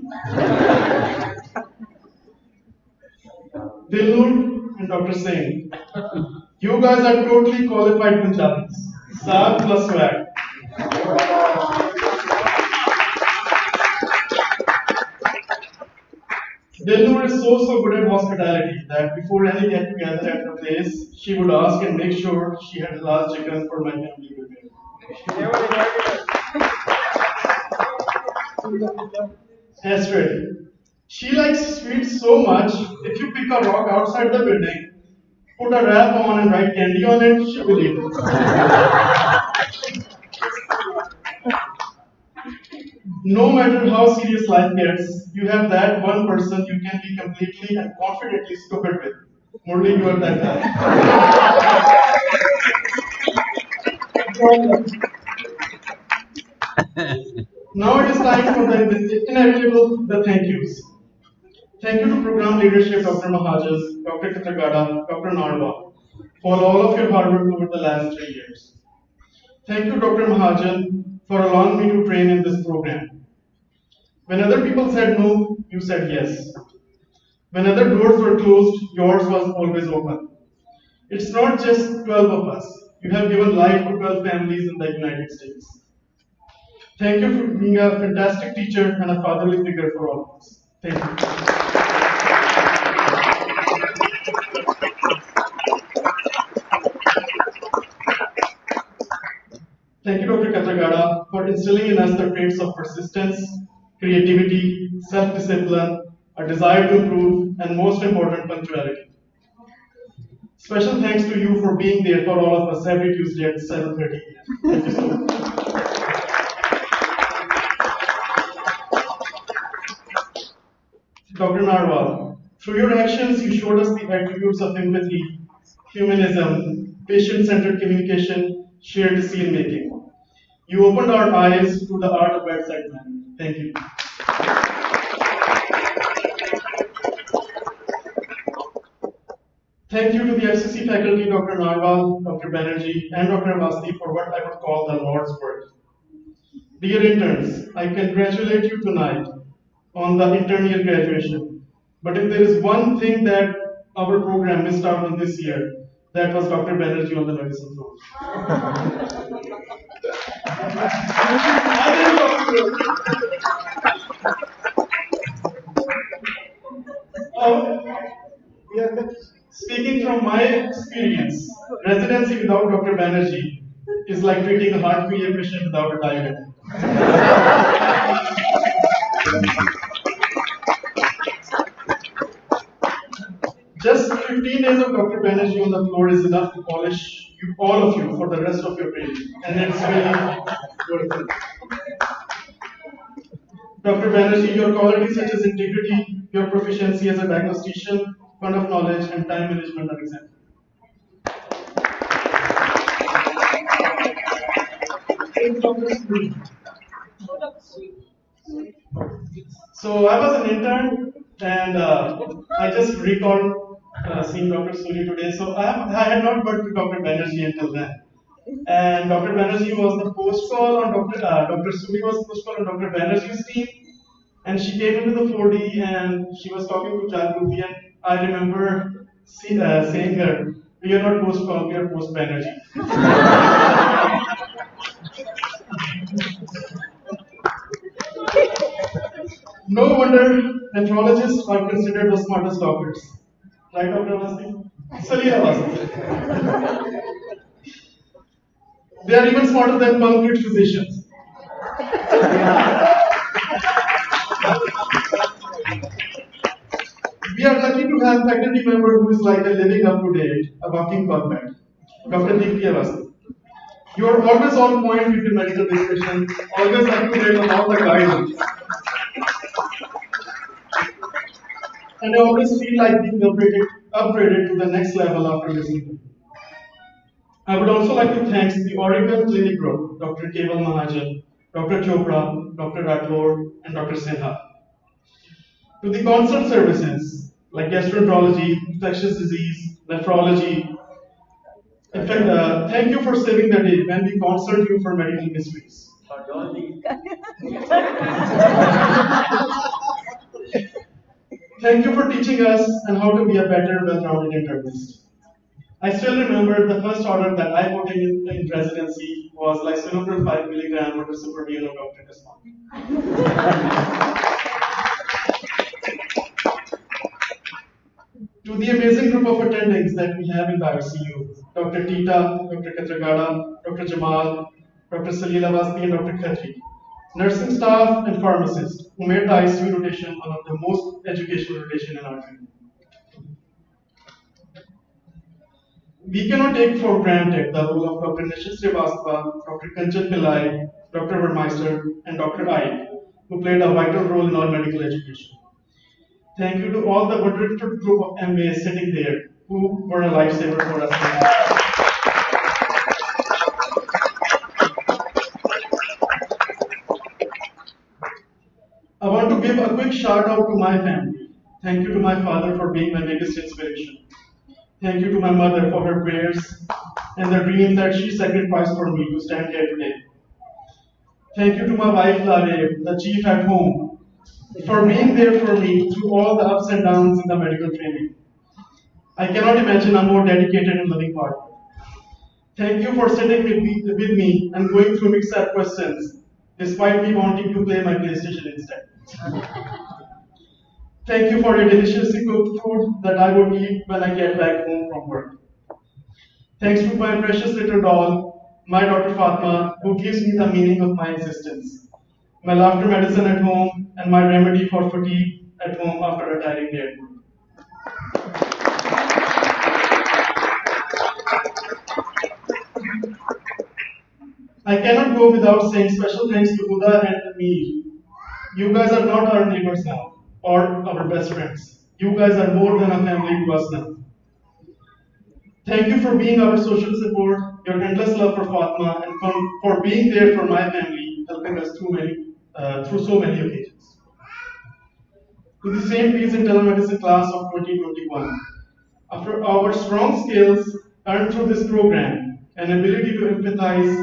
Dilnur and Dr. Singh, you guys are totally qualified Punjabis. Saag plus swag. Dilnur is so good at hospitality that before any get together at her place, she would ask and make sure she had last chicken for my family prepared. Astrid. She likes sweets so much, if you pick a rock outside the building, put a wrap on and write candy on it, she will eat it. No matter how serious life gets, you have that one person you can be completely and confidently stupid with. Murli, you are that guy. Now it is time for the inevitable, the thank yous. Thank you to program leadership, Dr. Mahajas, Dr. Katragada, Dr. Narwa, for all of your hard work over the last 3 years. Thank you, Dr. Mahajan, for allowing me to train in this program. When other people said no, you said yes. When other doors were closed, yours was always open. It's not just 12 of us. You have given life to 12 families in the United States. Thank you for being a fantastic teacher and a fatherly figure for all of us. Thank you. Thank you, Dr. Katragada, for instilling in us the traits of persistence, creativity, self-discipline, a desire to improve, and most important, punctuality. Special thanks to you for being there for all of us every Tuesday at 7:30 a.m. Thank you so much. Dr. Narwal, through your actions, you showed us the attributes of empathy, humanism, patient-centered communication, shared decision-making. You opened our eyes to the art of bedside manner. Thank you. Thank you to the FCC faculty, Dr. Narwal, Dr. Banerjee, and Dr. Avasti for what I would call the Lord's work. Dear interns, I congratulate you tonight on the intern year graduation. But if there is one thing that our program missed out on this year, that was Dr. Banerjee on the medicine floor. Speaking from my experience, residency without Dr. Banerjee is like treating a heart failure patient without a diet. Just 15 days of Dr. Banerjee on the floor is enough to polish you, all of you, for the rest of your training, and it's really worth it. Dr. Banerjee, your qualities such as integrity, your proficiency as a diagnostician, fund of knowledge, and time management are exemplary. So I was an intern, and I just recalled seeing Dr. Suri today. So I had not worked with Dr. Banerjee until then. And Dr. Banerjee was the post call on Dr. Suri was post call on Dr. Banerjee's team. And she came into the 4D and she was talking to Jagruti, and I remember saying her, we are not post call, we are post Banerjee. No wonder nephrologists are considered the smartest doctors. Right, Dr. Avasti? Salila Avasti. They are even smarter than pulmonary physicians. We are lucky to have a faculty member who is like a living up to date, a walking PubMed, Dr. Deepti Avasti. You are always on point with your medical discussion, always up to date on all the guidance. And I always feel like being upgraded to the next level after listening to you. I would also like to thank the Oregon Clinic Group, Dr. Keval Mahajan, Dr. Chopra, Dr. Rathore, and Dr. Sinha. To the consult services like gastroenterology, infectious disease, nephrology. In fact, thank you for saving the day when we consult you for medical mysteries. Thank you for teaching us and how to be a better, well-rounded internist. I still remember the first order that I put in residency was lisinopril 5 milligram under supervision of Dr. Kasman. To the amazing group of attendings that we have in the ICU, Dr. Tita, Dr. Katragada, Dr. Jamal, Dr. Salila Vasti, and Dr. Khatri, nursing staff and pharmacists who made the ICU rotation one of the most educational rotation in our training. We cannot take for granted the role of Dr. Nishit Srivastava, Dr. Kanchan Pillai, Dr. Vermeister, and Dr. Ike, who played a vital role in our medical education. Thank you to all the moderated group of MAs sitting there who were a lifesaver for us. I want to give a quick shout out to my family. Thank you to my father for being my biggest inspiration. Thank you to my mother for her prayers and the dreams that she sacrificed for me to stand here today. Thank you to my wife Lare, the chief at home, for being there for me through all the ups and downs in the medical training. I cannot imagine a more dedicated and loving partner. Thank you for sitting with me and going through mixed up questions, despite me wanting to play my PlayStation instead. Thank you for your deliciously cooked food that I would eat when I get back home from work. Thanks to my precious little doll, my daughter Fatma, who gives me the meaning of my existence. My laughter medicine at home and my remedy for fatigue at home after a tiring day at work. I cannot go without saying special thanks to Huda and me. You guys are not our neighbors now, or our best friends. You guys are more than a family to us now. Thank you for being our social support, your endless love for Fatma, and for being there for my family, helping us through so many occasions. To the St. Peace in Telemedicine class of 2021, after our strong skills earned through this program and ability to empathize,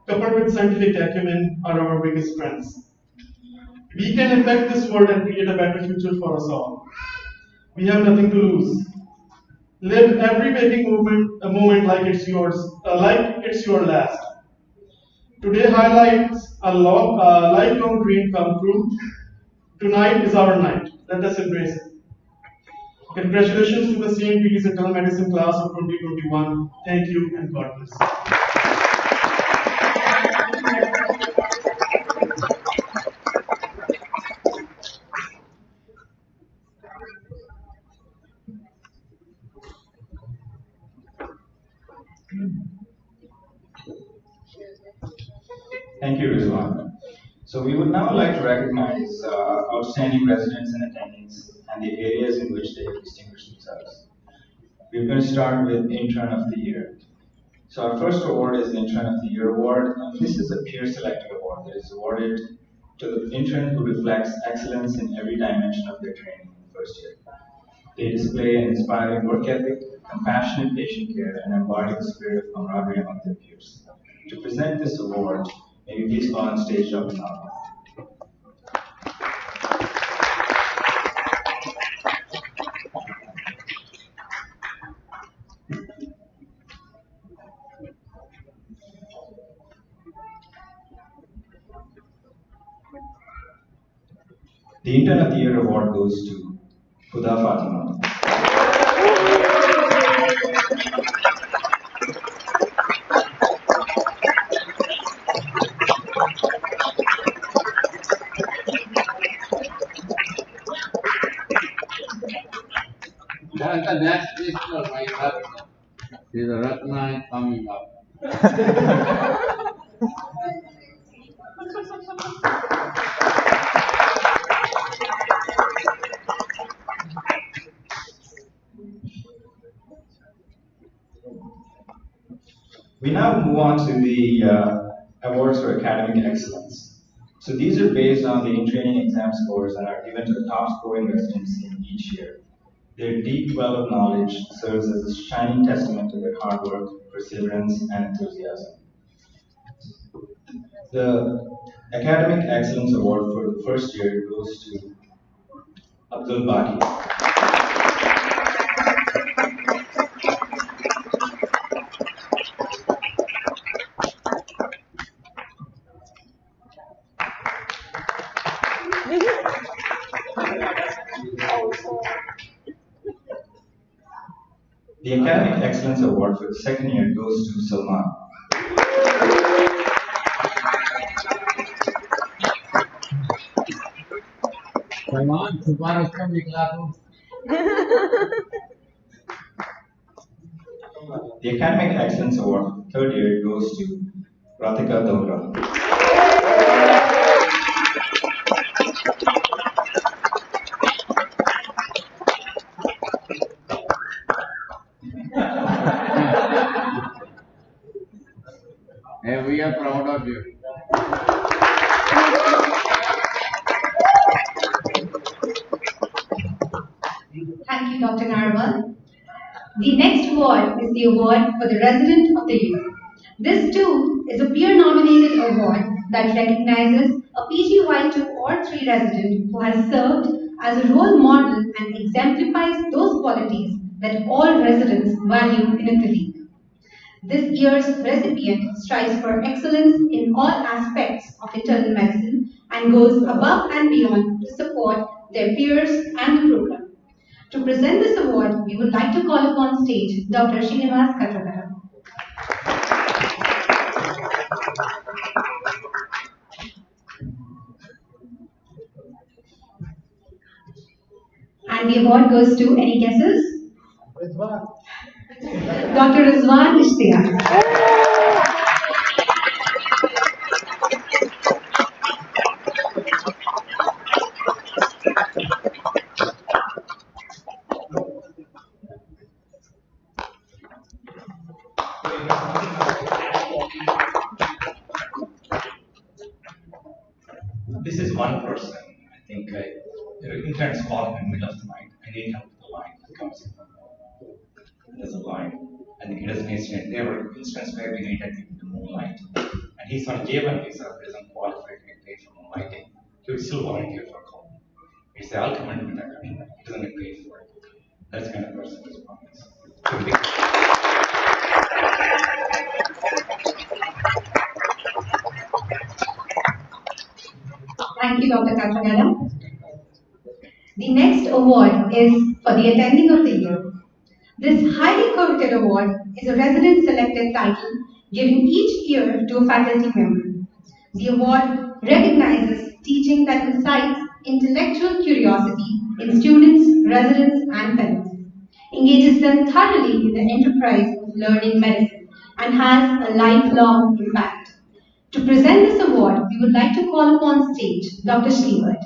coupled with scientific acumen, are our biggest strengths. We can impact this world and create a better future for us all. We have nothing to lose. Live every waking moment like it's yours, like it's your last. Today highlights a lifelong dream come true. Tonight is our night. Let us embrace it. Congratulations to the CMPT's Internal Medicine class of 2021. Thank you and God bless. Thank you, Rizwan. So we would now like to recognize outstanding residents and attendings and the areas in which they have distinguished themselves. We're going to start with Intern of the Year. So our first award is the Intern of the Year award, and this is a peer-selected award that is awarded to the intern who reflects excellence in every dimension of their training in the first year. They display an inspiring work ethic, compassionate patient care, and embody the spirit of camaraderie among their peers. To present this award, may we please call on stage Dr. Malcolm. The Intern of the Year award goes to Huda Fatima. The next is my Ratna. Is a Ratna coming up. We now move on to the awards for academic excellence. So these are based on the in-training exam scores and are given to the top scoring residents in each year. Their deep well of knowledge serves as a shining testament to their hard work, perseverance, and enthusiasm. The Academic Excellence Award for the first year goes to Abdul Baki. The Academic Excellence Award for the second year goes to Salman. Salman, तुम्हारा कब निकला तू? The Academic Excellence Award for the third year goes to Ratika Dohra. Hey, we are proud of you. Thank you, Dr. Narwal. The next award is the award for the Resident of the Year. This too is a peer-nominated award that recognizes a PGY2 or 3 resident who has served as a role model and exemplifies those qualities that all residents value in a colleague. This year's recipient strives for excellence in all aspects of internal medicine and goes above and beyond to support their peers and the program. To present this award, we would like to call upon stage Dr. Srinivas Katragara. And the award goes to, any guesses? Dr. Rizwan Ishtiaq. This is one person. I think interns call him in the middle of the night. I need help with the line. He comes in. There's a line. I think he doesn't incident. There were instances where we needed people to moonlight. And he's on J1 visa, doesn't qualify to get paid for moonlighting. He would still volunteer for a call. He said, I'll come and do that. He doesn't get paid for it. That's the kind of person this one is. Thank you, Dr. Katragara. The next award is for the attending of the year. This highly coveted award is a resident selected title given each year to a faculty member. The award recognizes teaching that incites intellectual curiosity in students, residents, and fellows, engages them thoroughly in the enterprise of learning medicine, and has a lifelong impact. To present this award, we would like to call upon stage Dr. Shrivert.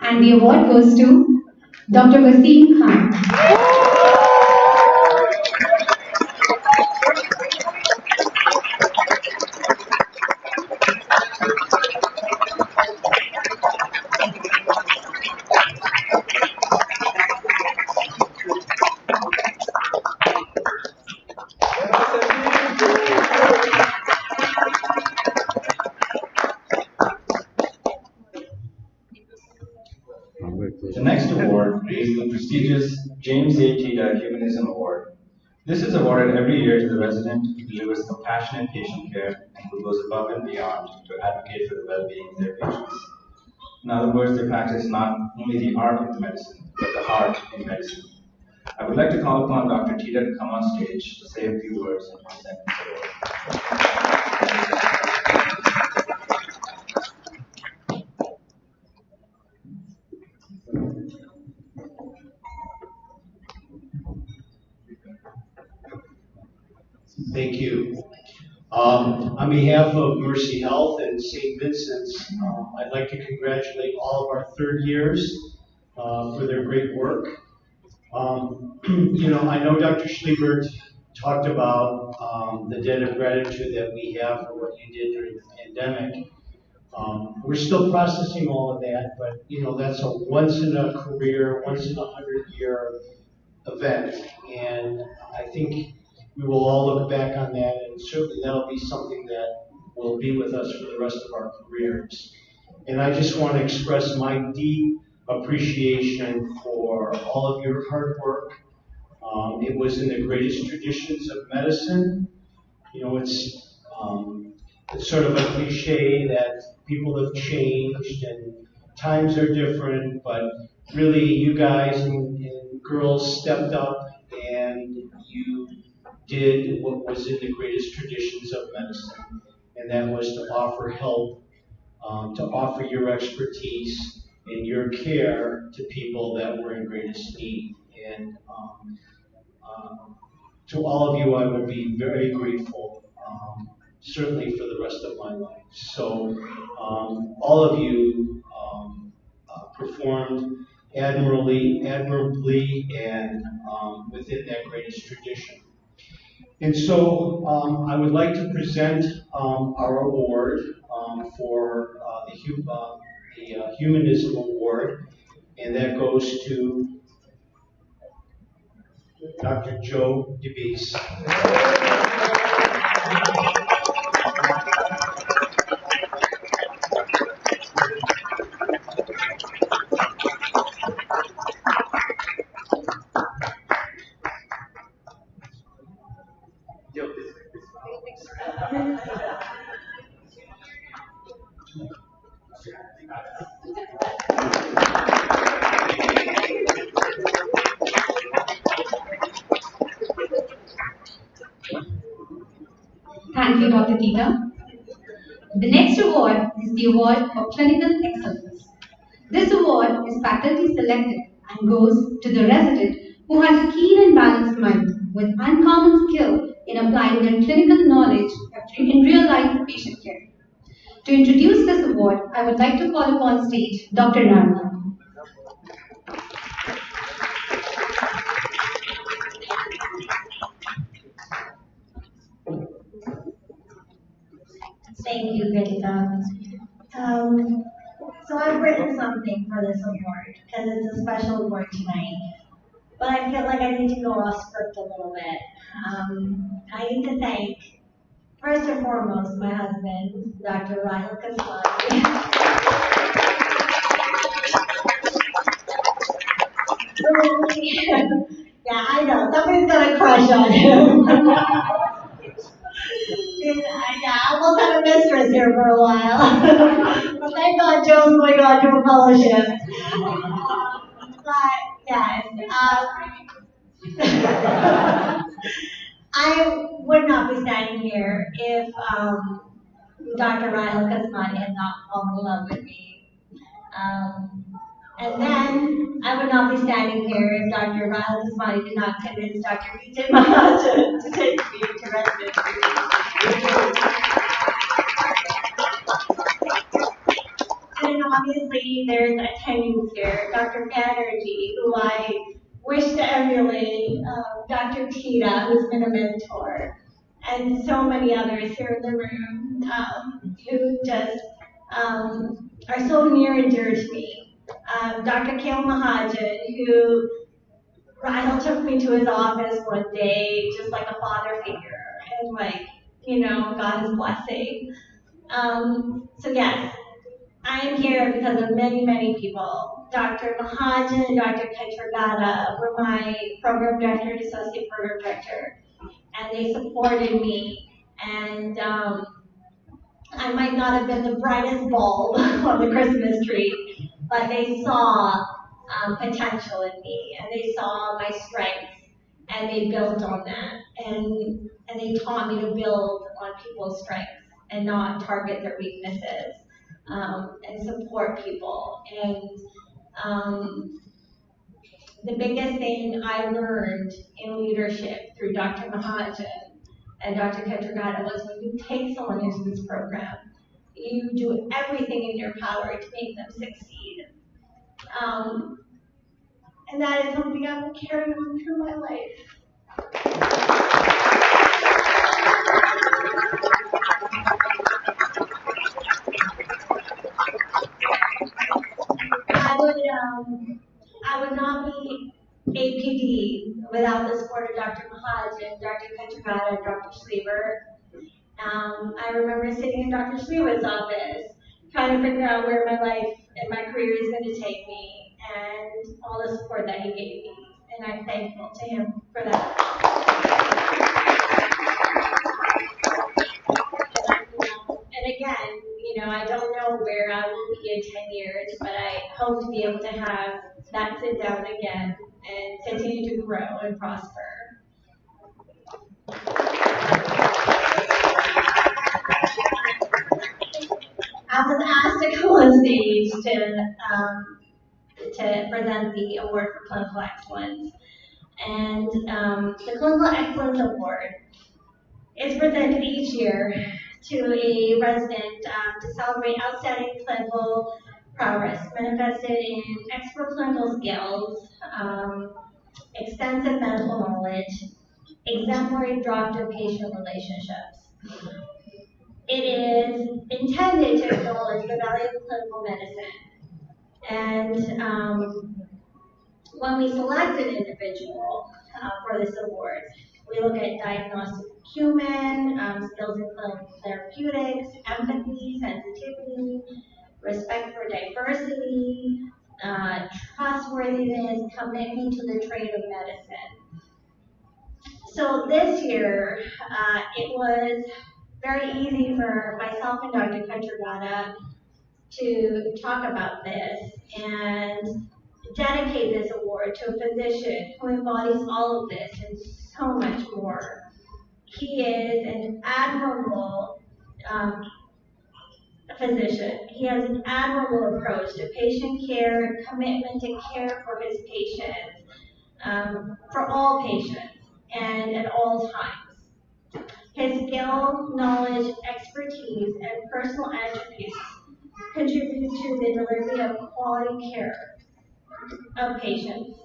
And the award goes to Dr. Wasim Khan. The next award is the prestigious James A. Tita Humanism Award. This is awarded every year to the resident who delivers compassionate patient care and who goes above and beyond to advocate for the well-being of their patients. In other words, they practice not only the art of the medicine, but the heart in medicine. I would like to call upon Dr. Tita to come on stage to say a few words and present this award. Thank you. On behalf of Mercy Health and St. Vincent's, I'd like to congratulate all of our third years for their great work. I know Dr. Schliebert talked about the debt of gratitude that we have for what you did during the pandemic. We're still processing all of that, but that's a once in a career, once in 100-year event, and I think we will all look back on that, and certainly that'll be something that will be with us for the rest of our careers. And I just want to express my deep appreciation for all of your hard work. It was in the greatest traditions of medicine. You know, it's sort of a cliche that people have changed and times are different, but really you guys and girls stepped up and you did what was in the greatest traditions of medicine, and that was to offer help, to offer your expertise and your care to people that were in greatest need. And to all of you, I will be very grateful, certainly for the rest of my life. So, all of you performed admirably, and within that greatest tradition. And so, I would like to present our award for the Humanism Award, and that goes to Dr. Joe DeBeese. Thank you, Dr. Tita. The next award is the Award for Clinical Excellence. This award is faculty selected and goes to the resident who has a keen and balanced mind with uncommon skill in applying their clinical knowledge in real life patient care. To introduce this award, I would like to call upon stage Dr. Narma. Thank you, Vincent. Um, so I've written something for this award because it's a special award tonight. But I feel like I need to go off script a little bit. I need to thank, first and foremost, my husband, Dr. Rahil Kaswani. Yeah, I know. Somebody's got a crush on him. Yeah, I almost had a mistress here for a while. But thank God Joe's going on to a fellowship. But, yes. I would not be standing here if Dr. Rahil Kasmani had not fallen in love with me. And then I would not be standing here if Dr. Rahil Kasmani did not convince Dr. Vincent to take me to residency. And obviously there's attendings here, Dr. Banerjee, who I wish to emulate, Dr. Tita, who's been a mentor, and so many others here in the room who just are so near and dear to me. Dr. Kale Mahajan, who Rahil took me to his office one day, just like a father figure, and got his blessing. So yes, I am here because of many, many people. Dr. Mahajan and Dr. Ketragada were my program director and associate program director, and they supported me. And I might not have been the brightest bulb on the Christmas tree, but they saw potential in me, and they saw my strengths, and they built on that, and they taught me to build on people's strengths and not target their weaknesses, and support people. And the biggest thing I learned in leadership through Dr. Mahajan and Dr. Ketragada was when you take someone into this program, you do everything in your power to make them succeed. And that is something I will carry on through my life. I would not be APD without the support of Dr. Mahajan, Dr. Ketragada, and Dr. Schleber. I remember sitting in Dr. Schleber's office trying to figure out where my life and my career is going to take me. and all the support that he gave me. And I'm thankful to him for that. And again, I don't know where I will be in 10 years, but I hope to be able to have that sit down again and continue to grow and prosper. I was asked to come on stage to present the award for clinical excellence. And the Clinical Excellence Award is presented each year to a resident to celebrate outstanding clinical prowess manifested in expert clinical skills, extensive medical knowledge, exemplary doctor-patient relationships. It is intended to acknowledge the value of clinical medicine. And when we select an individual for this award, we look at diagnostic acumen, skills in clinical therapeutics, empathy, sensitivity, respect for diversity, trustworthiness, commitment to the trade of medicine. So this year, it was very easy for myself and Dr. Katragada to talk about this and dedicate this award to a physician who embodies all of this and so much more. He is an admirable physician. He has an admirable approach to patient care, commitment to care for his patients, for all patients, and at all times. His skill, knowledge, expertise, and personal attributes contribute to the delivery of quality care of patients.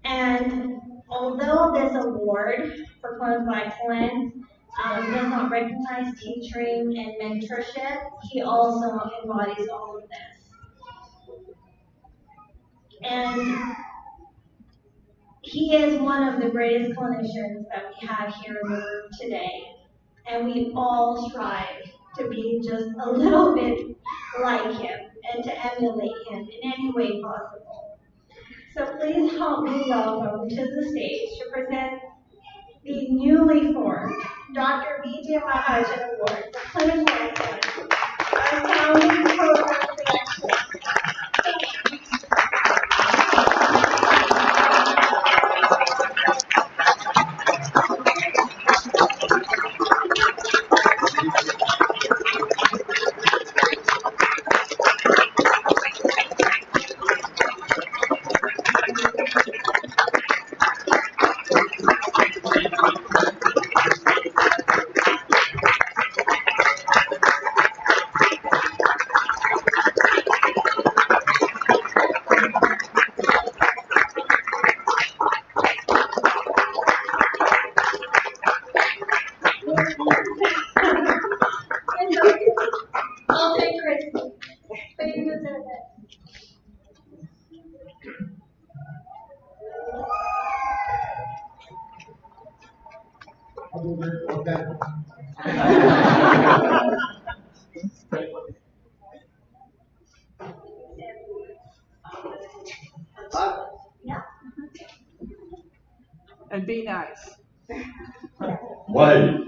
And although this award for clinical excellence does not recognize teaching and mentorship, he also embodies all of this. And he is one of the greatest clinicians that we have here in the room today. And we all strive to be just a little bit like him and to emulate him in any way possible. So please help me welcome to the stage to present the newly formed Dr. Vijay Mahajan Award for Clinical Excellence, our founding program director. I'll take Chris, but you deserve it. Yeah. And be nice. Why?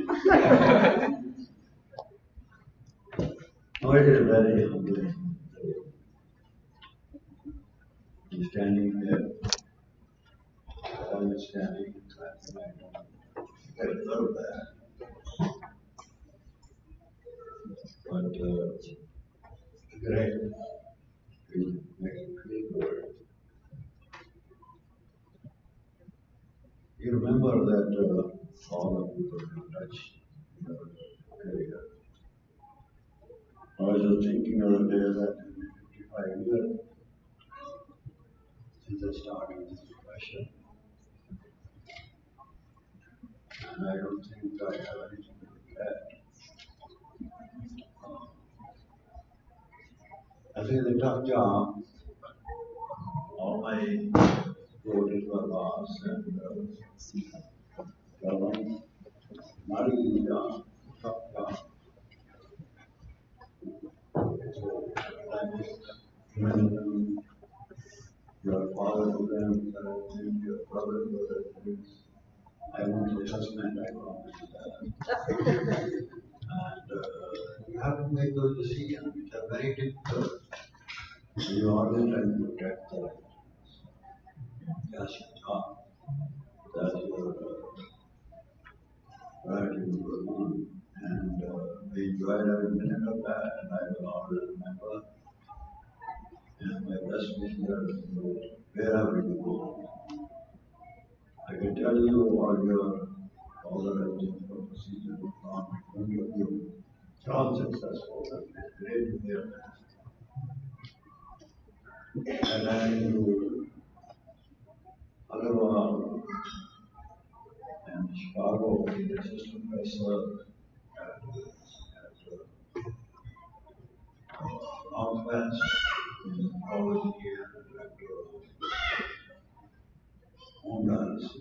Oh, it is very humbling. Standing there, all standing, clapping, I love that. But great, it makes me feel good. You remember that all of you were in touch in your career. I was just thinking the other day that in 55 years since I started this profession, and I don't think I have anything to regret. I think the tough job, all my voters were lost, and not easy job, tough job. So, adjustment, I promise. And you have to make those decisions which are very difficult. You always try to protect the cash job. That's your priority number one. And we enjoyed every minute of that, and I will always remember. And my best wishes wherever you go. I can tell you all the residents of the season from point of view. It's all successful and it's great to hear that. And then into Alabama and Chicago, the assistant professor at Northwest, always here, director of home dialysis in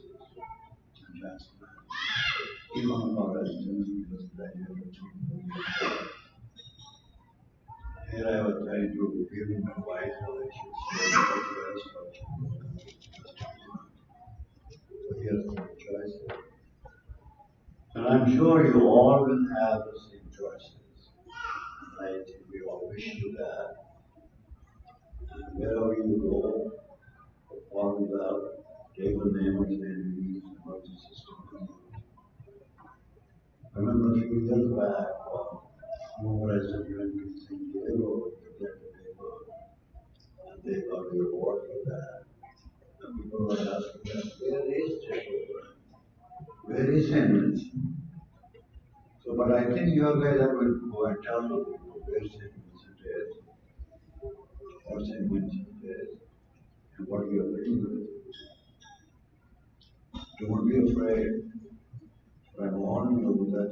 Jackson. Even about residents because graduated from here I was trying to give him advice how they should stay Northwest, but he has no choice. And I'm sure you all will have the same choices. I think we all wish you that. And wherever you go, perform well, take the name of the enemies and of the system. I remember a few years back, more residents went to St. Toledo to get the paper, and they got the award for that. And people were asking them, where is this program? Where is Vincent? So, but I think you guys are going to go and tell the people where St. Vincent is, what St. Vincent is, and what you are doing with it. Don't be afraid. But I warn you that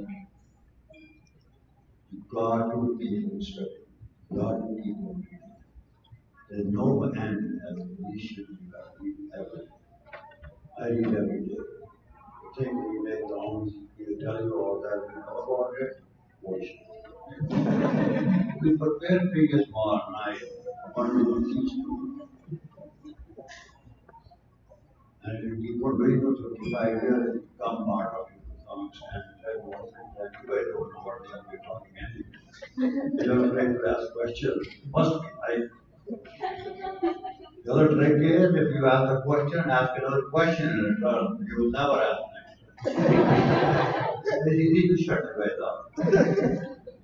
you got to keep instructing. You got to keep moving. There's no end as a mission you have to read every day. I read every day. The thing we make rounds, we tell you all that we know about it, watch it. We prepare previous more night, what we will teach you. And if you keep on doing for 55 years, it become part of you to some extent. I don't know what you're talking anyway. You're afraid to ask questions. Must be right. The other trick is if you ask a question, ask another question in return. You will never ask next. It's easy to shut the way down.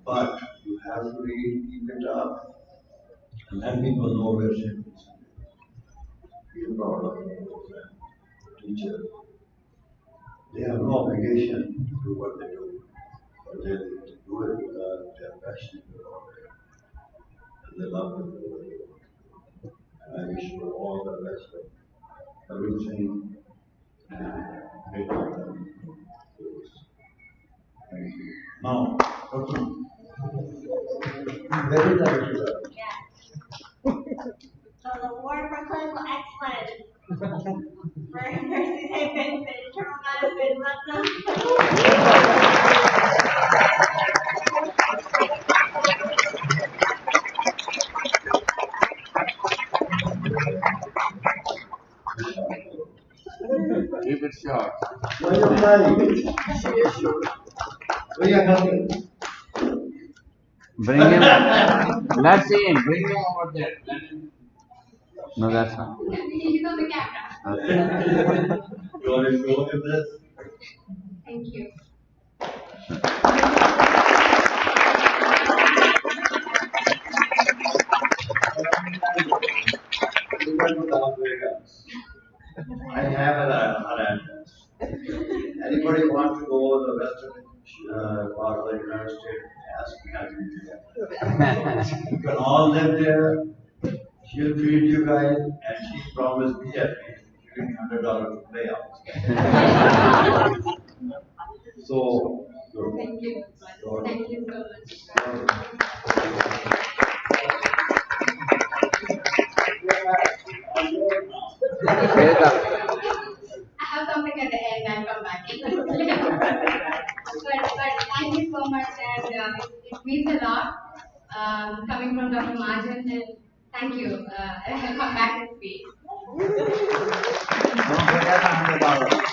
But you have to really keep it up and let people know where shit is. Feel proud of your program, teachers. They have no obligation to do what they do, but they do it because they are passionate about it. And they love to do what they do. And I wish you all the best of everything and great them. Thank you. Now, very nice. So the award for clinical excellence for University St. Vincent, Vincent. Keep it short. Why are you crying? Why are you crying? Bring him. Let's see him. Bring him over there. No, that's not. He's on the camera. You want to show him this? Thank you. I have an address. Anybody want to go to the western part of the United States? Ask me, I can do that. You can all live there. She'll feed you guys, and she promised me at least $100 to pay out. So, Thank you. Thank you so much. I have something at the end, I'll come back. but thank you so much, and it means a lot coming from Dr. Majan, and thank you. I'll come back and speak. Don't forget $100.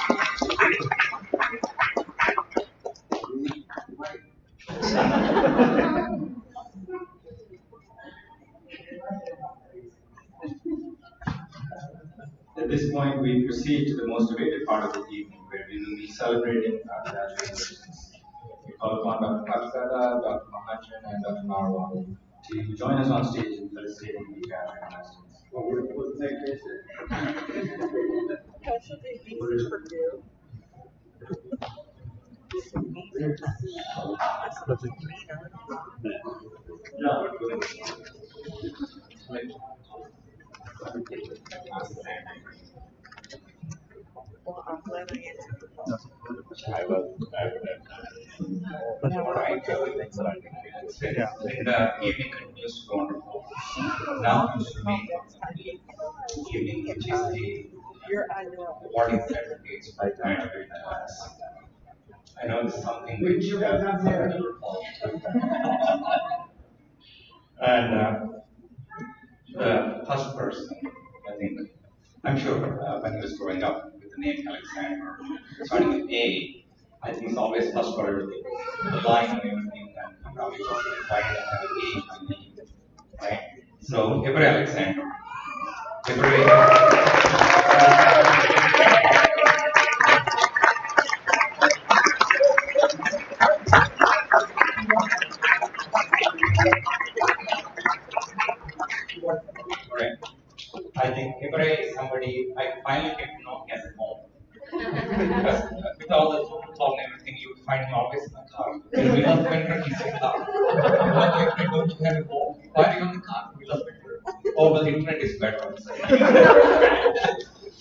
we proceed to the most debated part of the evening, where we will be celebrating our graduations. We call upon Dr. Patkada, Dr. Mahajan, and Dr. Marwal to join us on stage in felicitating the graduating students. Alright, the evening continues wonderful. Now comes to me the evening, which is the awarding certificates by graduate class. I know this is something which and the first person, I think, I'm sure when he was growing up with the name Alexander, starting with A, I think it's always first for everything. The line and everything, and you probably just find it have an A in my name, right? So, Ibrahim Alexander. Ibrahim. Right. I think Ibrahim is somebody I finally get to know as a home. Because with all the talk and everything, you would find him always in the car. And we love winter, he's in the car. Like, don't you have a home? Why are you in the car? We love winter. Oh, well, the internet is better.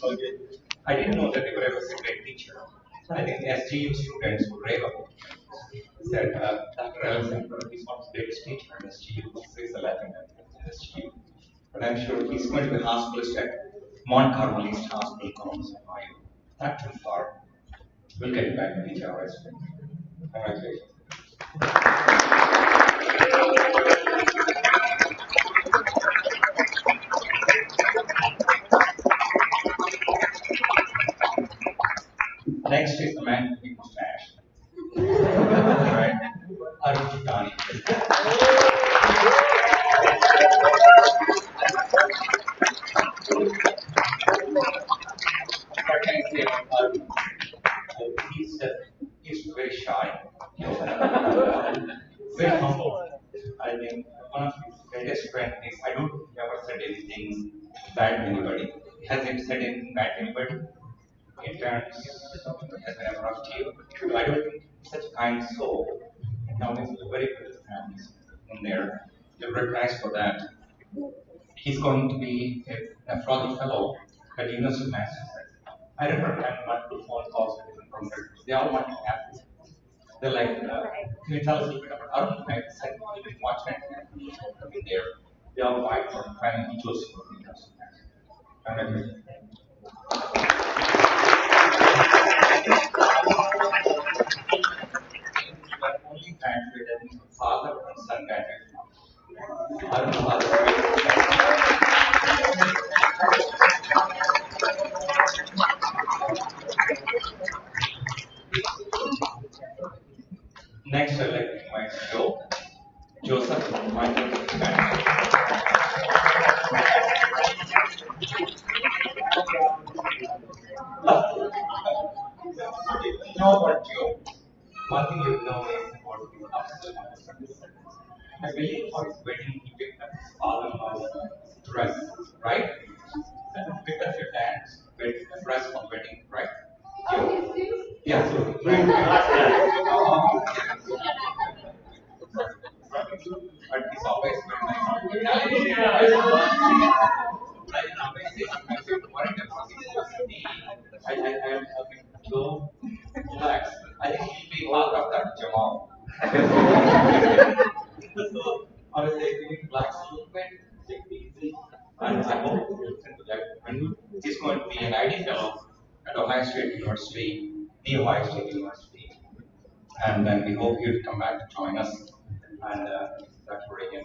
Okay. I didn't know that Ibrahim was a great teacher. I think the SGU students would rave about him. He said, Dr. Alexander is one of the greatest teachers at SGU. He's a Latin at SGU. But I'm sure he's going to be a hospitalist at Mount Carmel East Hospital, Columbus, Ohio. Not too far. We'll get back to each other. Congratulations. Next is the man with the mustache. Right? Arun Chitani. What can I say about Arun? He's very shy. Very humble. I think one of his greatest strengths is I don't think he ever said anything bad to anybody. Has he said anything bad to anybody? In terms has been ever up to you. I don't think he's such a kind soul. And now he's very good hands in there. You're recognized for that. He's going to be a Frothy Fellow at the University of Massachusetts. I remember having multiple phone calls with different programs. They all want to have this. They're like, can you tell us a little bit about Arun? I said, you can watch that in there. They all fight for finding each other for the University of Massachusetts. But only graduated father and son graduated. Arun's father graduated. Next, I'd like to invite Joseph Michael. You know about Joe? One thing you know is about his ups and downs. I believe for his wedding, he picked up his father-in-law's dress, right? And picked up your dad's dress for wedding, right? Joe? Yeah, so, right. But he's always very nice. Like nowadays, sometimes you're worried about his I'm helping Joe relax. I think he'll be part of that Jamal. So, honestly, we need to relax a little bit, take it easy, and I hope you listen to that. When he's going to be an ID fellow at Ohio State University, the Ohio State University, and then we hope you'll come back to join us. And Dr. Reagan.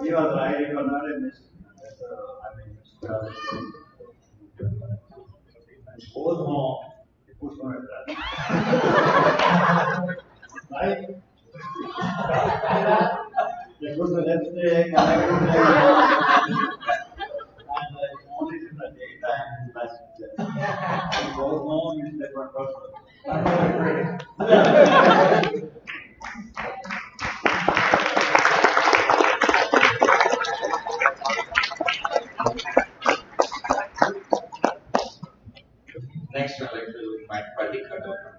You are right, you are not a miss. Both home, push on it. Right? lipstick and everything. And only in the daytime, but he goes home, he's different person. Next, I'd like to invite Pratika Doctor.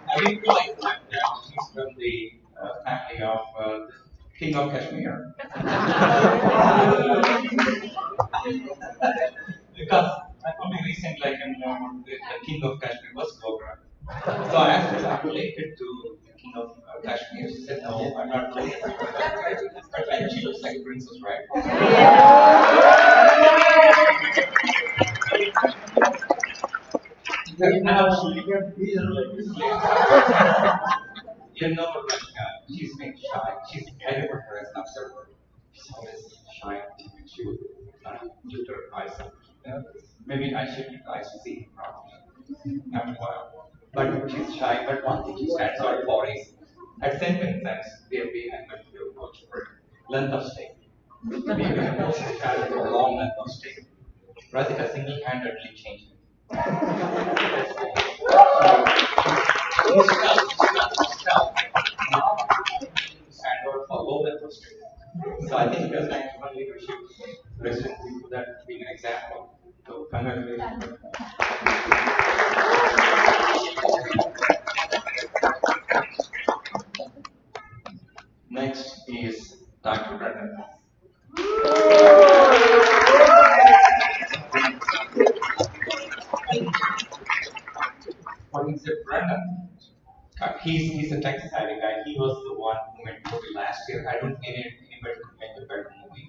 I didn't realize that she's from the family of the King of Kashmir. Because only recently I can know the King of Kashmir was Cobra. So I asked her, I'm related to the King of Kashmir. She said, no, I'm not related. But I think she looks like a princess, right? You know, like, she's been shy. She's I never her as an observer. She's always shy. She would lift her eyes up. Maybe I should see her properly after a while. But she's shy. But one thing she stands out for is at St. Vincent's, we have been and went to coach for length of stay. We have coached the child for a long length of stay. Radhika single-handedly changed standard for low level students. So I think as national leadership residency for that being an example. So congratulations. Next is Dr. Brendan. What is it, Brendan? He's a tech savvy guy. He was the one who made the movie last year. I don't think anybody could make a better movie.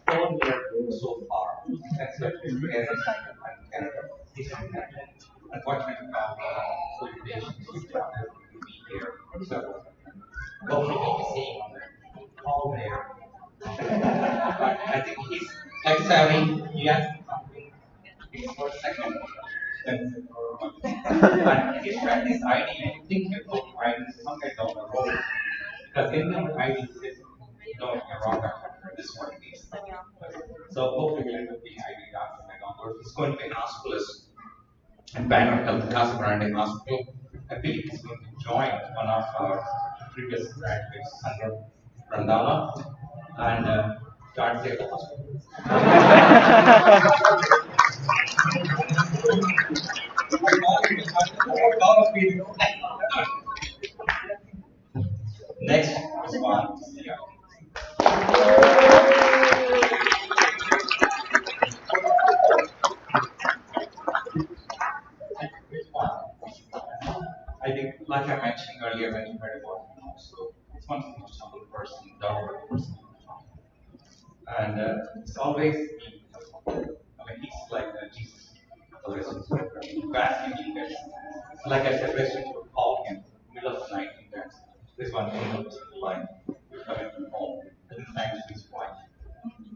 So near so far. That's what we're in Canada. He's from Canada. Unfortunately, limitations to be here. So hopefully we'll be seeing all there. But I think he's tech savvy. He has something. He's for second. And his friend is ID, you think about ID somewhere down the road. Because in the ID says, no, you're wrong, this one is. So hopefully we'll end up being ID document onward. He's going to be an hospitalist at Banner Health Casa Grande Hospital. I believe he's going to join one of our previous graduates, Sandra Randala, and start their hospital. Next response. I think, like I mentioned earlier when you heard about him also, it's one of the most humble person, down-to-earth person. And it's always been, I mean, he's like Jesus of the residents. Vastly needed. Like I said, residents would call him middle of the night and that this one thing of like, you're coming from home. And thanks to his wife.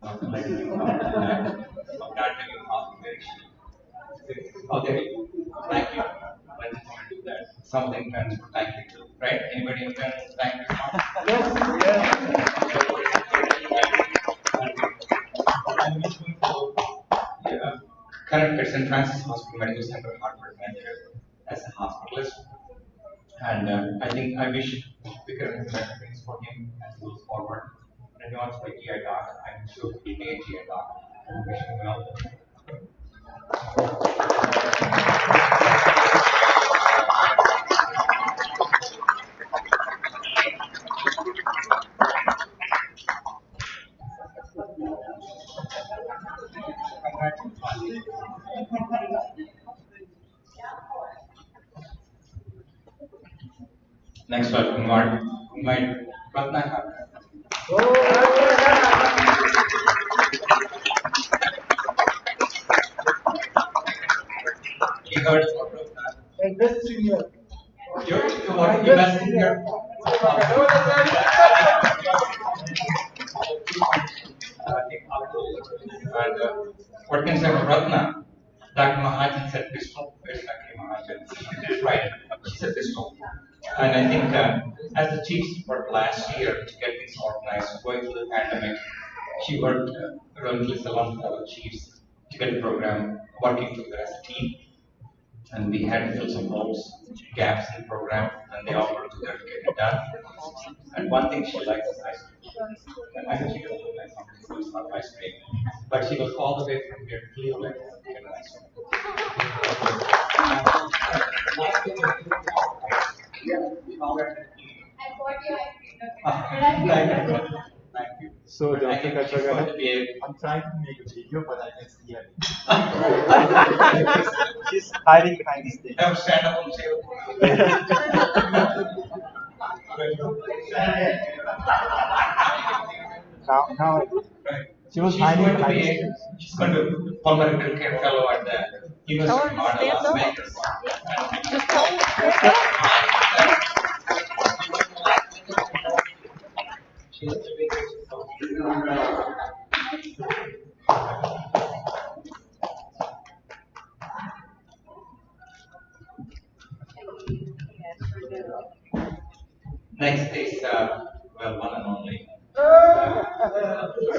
Not letting him come to that. Of not giving observation. Oh, there you go. Thank you. Let's do that. Some interns would like you to, right? Anybody interns thank you? Yeah. Current at St. Francis Hospital Medical Center, Hartford, Connecticut, as a hospitalist. And I think I wish we could have better things for him as he goes forward. And if he wants to be a GI doc, I'm sure he'll be a GI doc. I wish him well. Next one, invite Ratnakar. You heard about Ratnakar? Best senior. You best senior. And what can I say about Ratna? Dr. Mahajan said pistol. Where's Dr. Mahajan? Right. She said pistol. And I think as the chief worked last year to get things organized, going through the pandemic, she worked relentlessly along with other chiefs to get the program working together as a team. And we had to fill some holes, gaps in the program, and they all worked together to get it done. And one thing she likes is ice cream. And I know she doesn't like something so it's not ice cream. But she goes all the way from here to Cleveland to get an ice cream. So, But I Dr. think she's going Katragana, to be I'm trying to make a video, but I can see her. She's hiding behind this thing. Have stand up and Now, she was she's hiding going to behind be this thing. she's going to be pulmonary care fellow at the University of Nevada, Las Vegas. Next is well, one and only.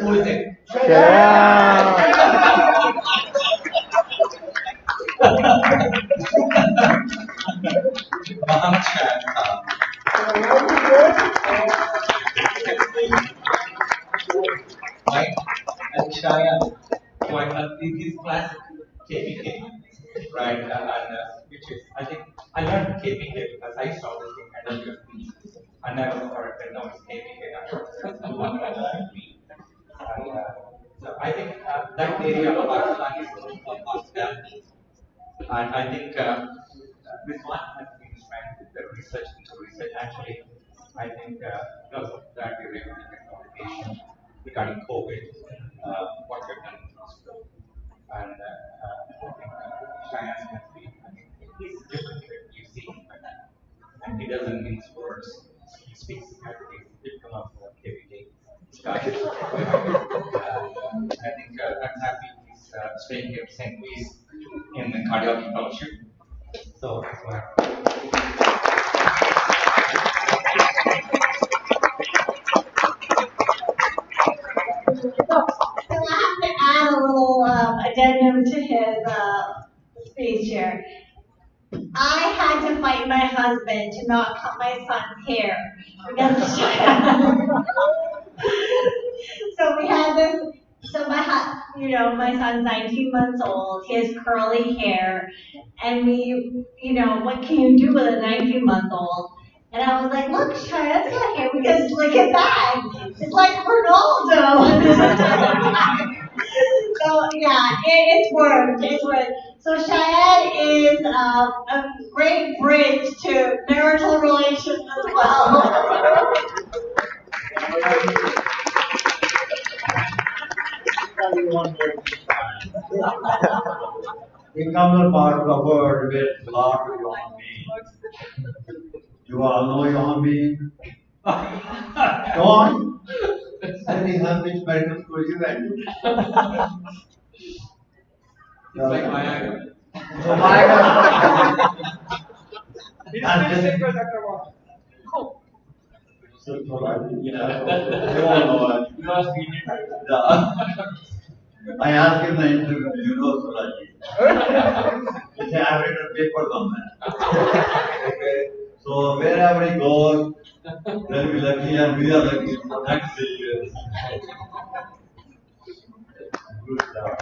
Who is it? Mohammed Shah. Right? And Shaya. So his classic KPK. Right? Which is, I think, I learned KPK because I saw this thing at WFP. I never corrected, no, it's KPK. So I think that area of Pakistan is hospitality. And I think this one has been spent with the research into research. Actually, I think because of that, we're able to get communication regarding COVID, what we've done in the hospital. And I think Cheyenne has been, I mean, he's different. You see him like that. And he doesn't mince words. He speaks as a victim of KPK. Scottish. I think I'm happy he's staying here at St. Louis in the cardiology fellowship. So, So I have to add a little addendum to his speech here. I had to fight my husband to not cut my son's hair because so we had this. So my son's 19 months old. He has curly hair, and what can you do with a 19-month-old? And I was like, look, Cheyenne's got hair because look at that. It's like Ronaldo. So yeah, it's worked. It's worked. So Cheyenne is a great bridge to marital relations as well. It comes a part of the word with lot of human being. You all know human being? Go on. Tell me how much medical school you went to. it's like Viagra. So Viagra. You all know it. I asked him the interview, do you know astrology? He said, I've written papers on that. Okay. So wherever he goes, they'll be lucky and we are lucky for next 3 years. Good job.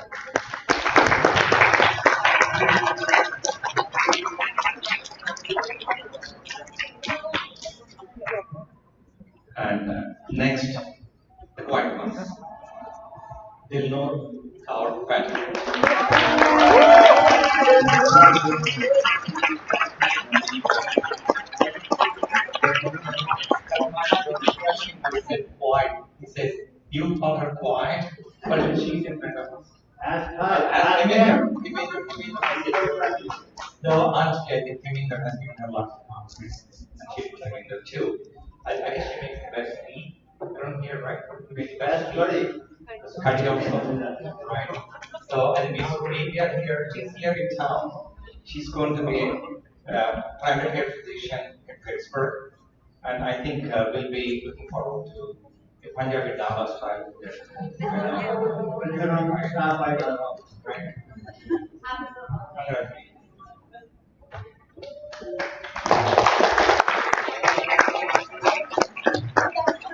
And next, the quiet ones. Dilnor Kaur Patrick. He said quiet. He says, you call her quiet, but when she's in front of us. Ask no, honestly, I think Heminger has given her lots of confidence, and she's Heminger too. I guess she makes the best tea around here, right? She makes the best tea. Cardiology, right? in Missouri. We are here. She's here in town. She's going to be a primary care physician in Pittsburgh. And I think we'll be looking forward to the Punjabi Dava style there. Right?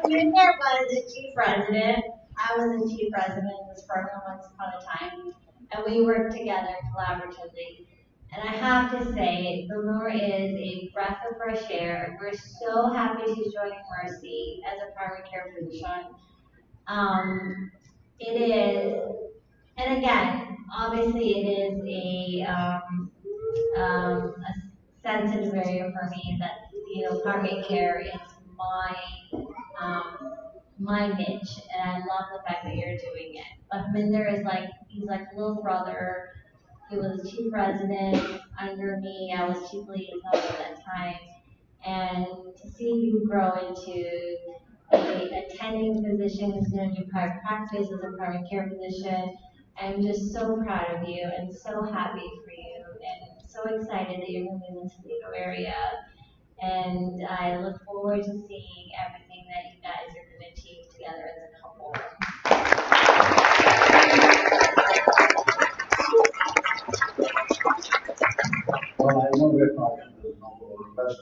Vincent was the chief resident. I was the chief resident of this program once upon a time, and we worked together collaboratively. And I have to say, Lenore is a breath of fresh air. We're so happy she's joining Mercy as a primary care physician. It is, and again, obviously it is a sensitive area for me that, primary care is my, um, my niche, and I love the fact that you're doing it. But Minder is he's like a little brother. He was chief resident under me. I was chief liaison at that time. And to see you grow into a attending physician who's going to do private practice as a primary care physician, I'm just so proud of you and so happy for you and so excited that you're moving into the Toledo area. And I look forward to seeing everything that you guys are going to achieve together as a couple. Well, I know we're talking to the best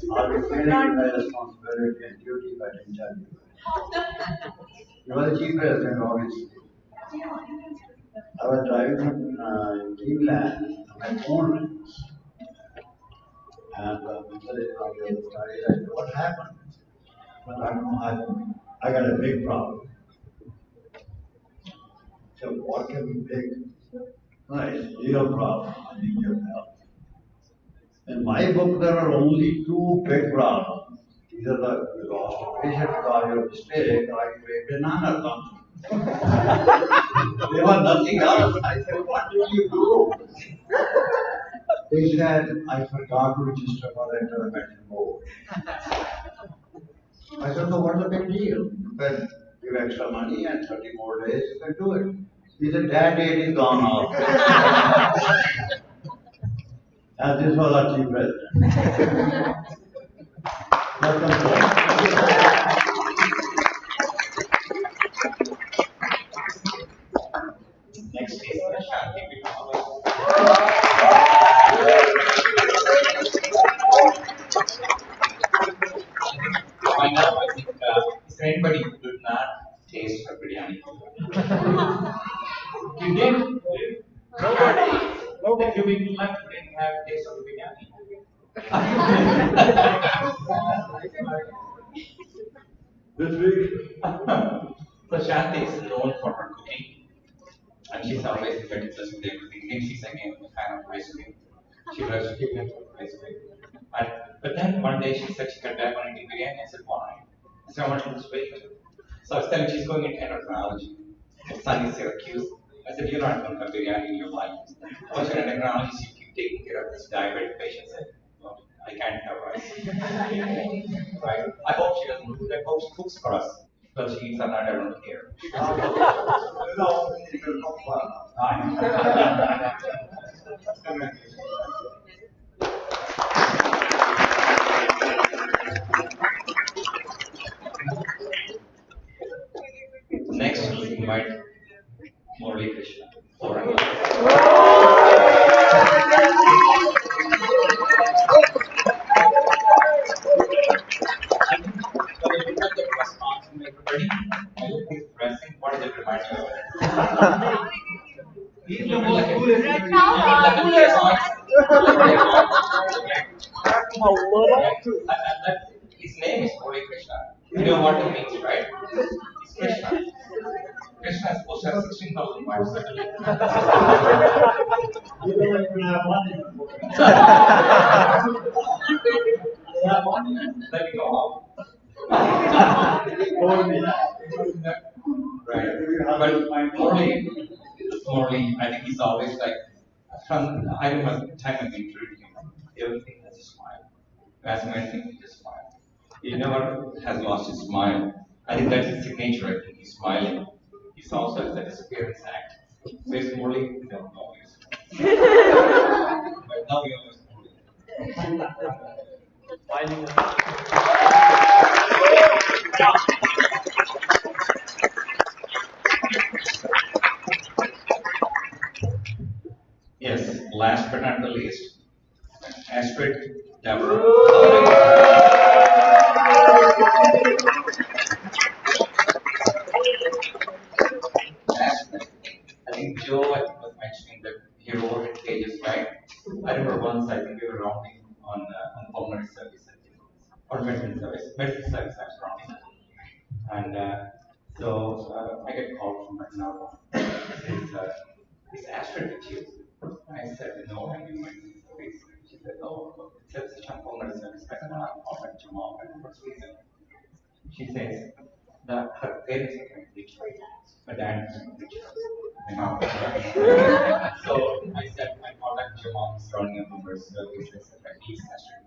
I'll be feeling my responsibility and duty if I didn't tell you. You are the chief president, obviously. I was driving from Cleveland on my own rigs. And I said, what happened? Well, I don't know, I got a big problem. So what can be big? Nice, real problem. I need your help. In my book, there are only two big problems. Either you lost a patient because your mistake, or you ate banana or something. There was nothing else. I said, what did you do? He said, I forgot to register for the international board. I said, so what's the big deal? You can give extra money and 30 more days, you can do it. He said, that date is gone off. And this was our chief president. Next is Shanti. By now, I think, is there anybody who did not taste her biryani? You did? Nobody. The few people left who didn't have a taste of the biryani. This week, so Shanti is known for her cooking, and she's always meticulous with everything. And she's again a fan of ice cream. She loves cooking ice cream. But then one day she said she got back on eating biryani. I said, why? I said, I want to lose weight. So I was telling she's going into endocrinology. Her son is Syracuse. I said, you're not going to have biryani in your life. Once you're an endocrinologist, you keep taking care of this diabetic patient. I said, well, I can't have rice. Right? I hope she doesn't do that. I hope she cooks for us. Because she eats our night, I don't care. Next, we invite Murali Krishna. He's dressing. What does it remind you of? He's the most coolest. His name is Holy Krishna. You know what it means, right? It's Krishna. Krishna is supposed to have 16,000 wives. You don't even have money. Let me go. Right. But morally, I think he's always like, I remember the time I've interviewed him, everything has a smile. As anything, he just smile. He never has lost his smile. I think that's his signature. I think he's smiling. He sounds like the disappearance act. So it's Murli, we don't know. But now we know it's Yes, last but not the least, Astrid Deborah. Astrid. I think Joe was mentioning that he wrote in pages, right? I remember once I think we were rounding on pulmonary service, I think, or medicine service. Medicine service, I was rounding. And so I get called from my now. Says, is Astrid with you? I said, no, I'm in medicine service. She said, oh, it says it's on pulmonary service. I said, no, I'll contact your mom. And for some reason, she says that her parents are going to reach her, her dad is going to reach her. So I said, I contact your mom's running a number service. I said, he's Astrid.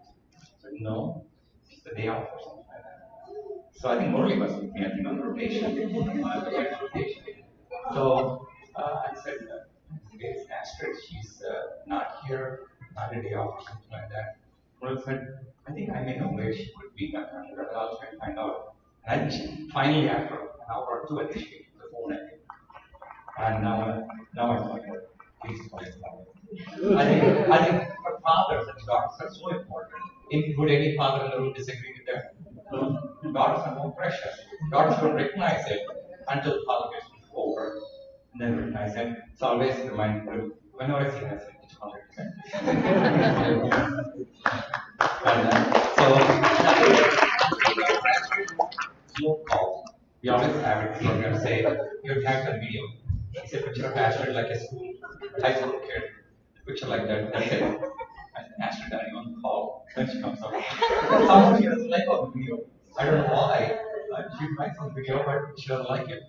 So no, it's the day off or something like that. So I think Morley was with me, I think, on the rotation. Rotation. So I said, it's Astrid, she's not here, not a day off or something like that. Morley said, I think I may know where she could be, but I'll try to find out. And I think she finally, after an hour or two, I think she picked the phone, I think. And now I'm like, please call it father. I think for fathers and daughters are so important. Would any father in the room disagree with that? No. Daughters are more precious. Daughters don't recognize it until the father gets over. And then recognize it. It's always remind me, whenever I see that, it's 100%. Zoom call. We always have it. We're going to say, your tagged on video. It's a picture of Astrid like a school, high school kid. A picture like that. That's it. And Astrid dying on the call. Then she comes up. Somehow she doesn't like on the video. I don't know why. She likes on the video, but she doesn't like it.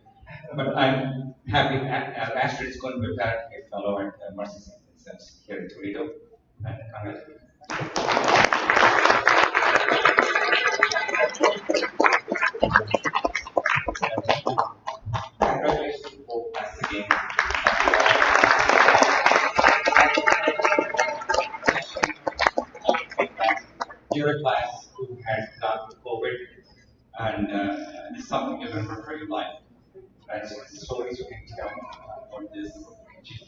But I'm happy. Astrid is going to be a fellow at Mercy St. Vincent here in Toledo. And congratulations. Congratulations to both class again. You're a class who had got COVID, and it's something you remember for your life. And so stories you can tell about this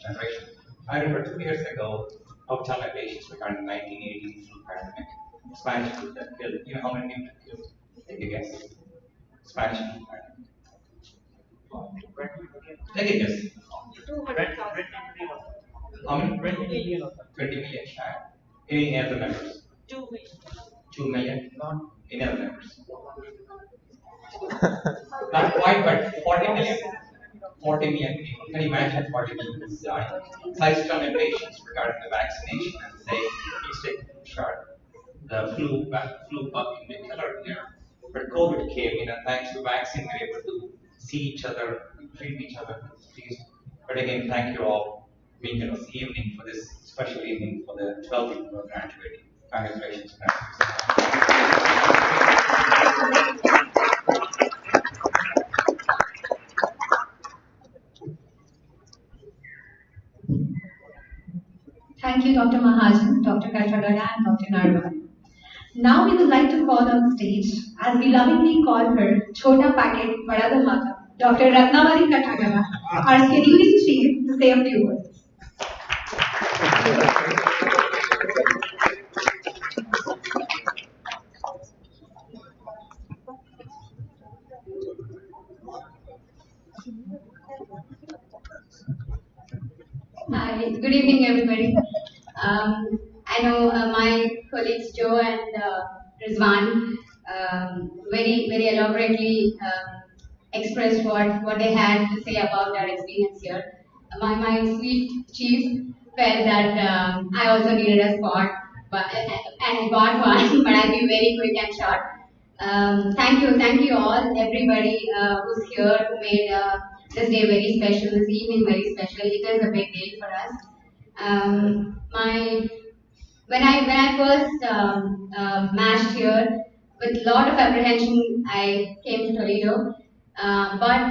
generation. I remember 2 years ago, I was telling my patients regarding 1918 flu pandemic. Spanish flu that killed. You know how many people it killed? Take a guess. Spanish flu pandemic. Take a guess. 200,000. How many? 20 million. 20 million child. Any other numbers? 2 million. 2 million? Any other numbers? Not quite, but 40 million. 40 million people. Can you imagine 40 million people dying? So I tell my patients regarding the vaccination and say, please take a shot. The flu bug can be killer here. But COVID came in, and thanks to vaccine, we were able to see each other, treat each other. But again, thank you all being here this evening for this special evening for the 12 people who are graduating. Congratulations. Thank you, Dr. Mahajan, Dr. Katagada, and Dr. Narwal. Now we would like to call on stage, as we lovingly call her, Chota Packet Bada Dhamaka, Dr. Ratnavali Katagada, our scheduling chief, to say a few words. Hi, good evening, everybody. I know my colleagues Joe and Rizwan very elaborately expressed what they had to say about their experience here. My sweet chief felt that I also needed a spot, and I got one, but I'll be very quick and short. Thank you all, everybody who's here, who made this day very special, this evening very special. It is a big day for us. My when I first matched here with a lot of apprehension, I came to Toledo. But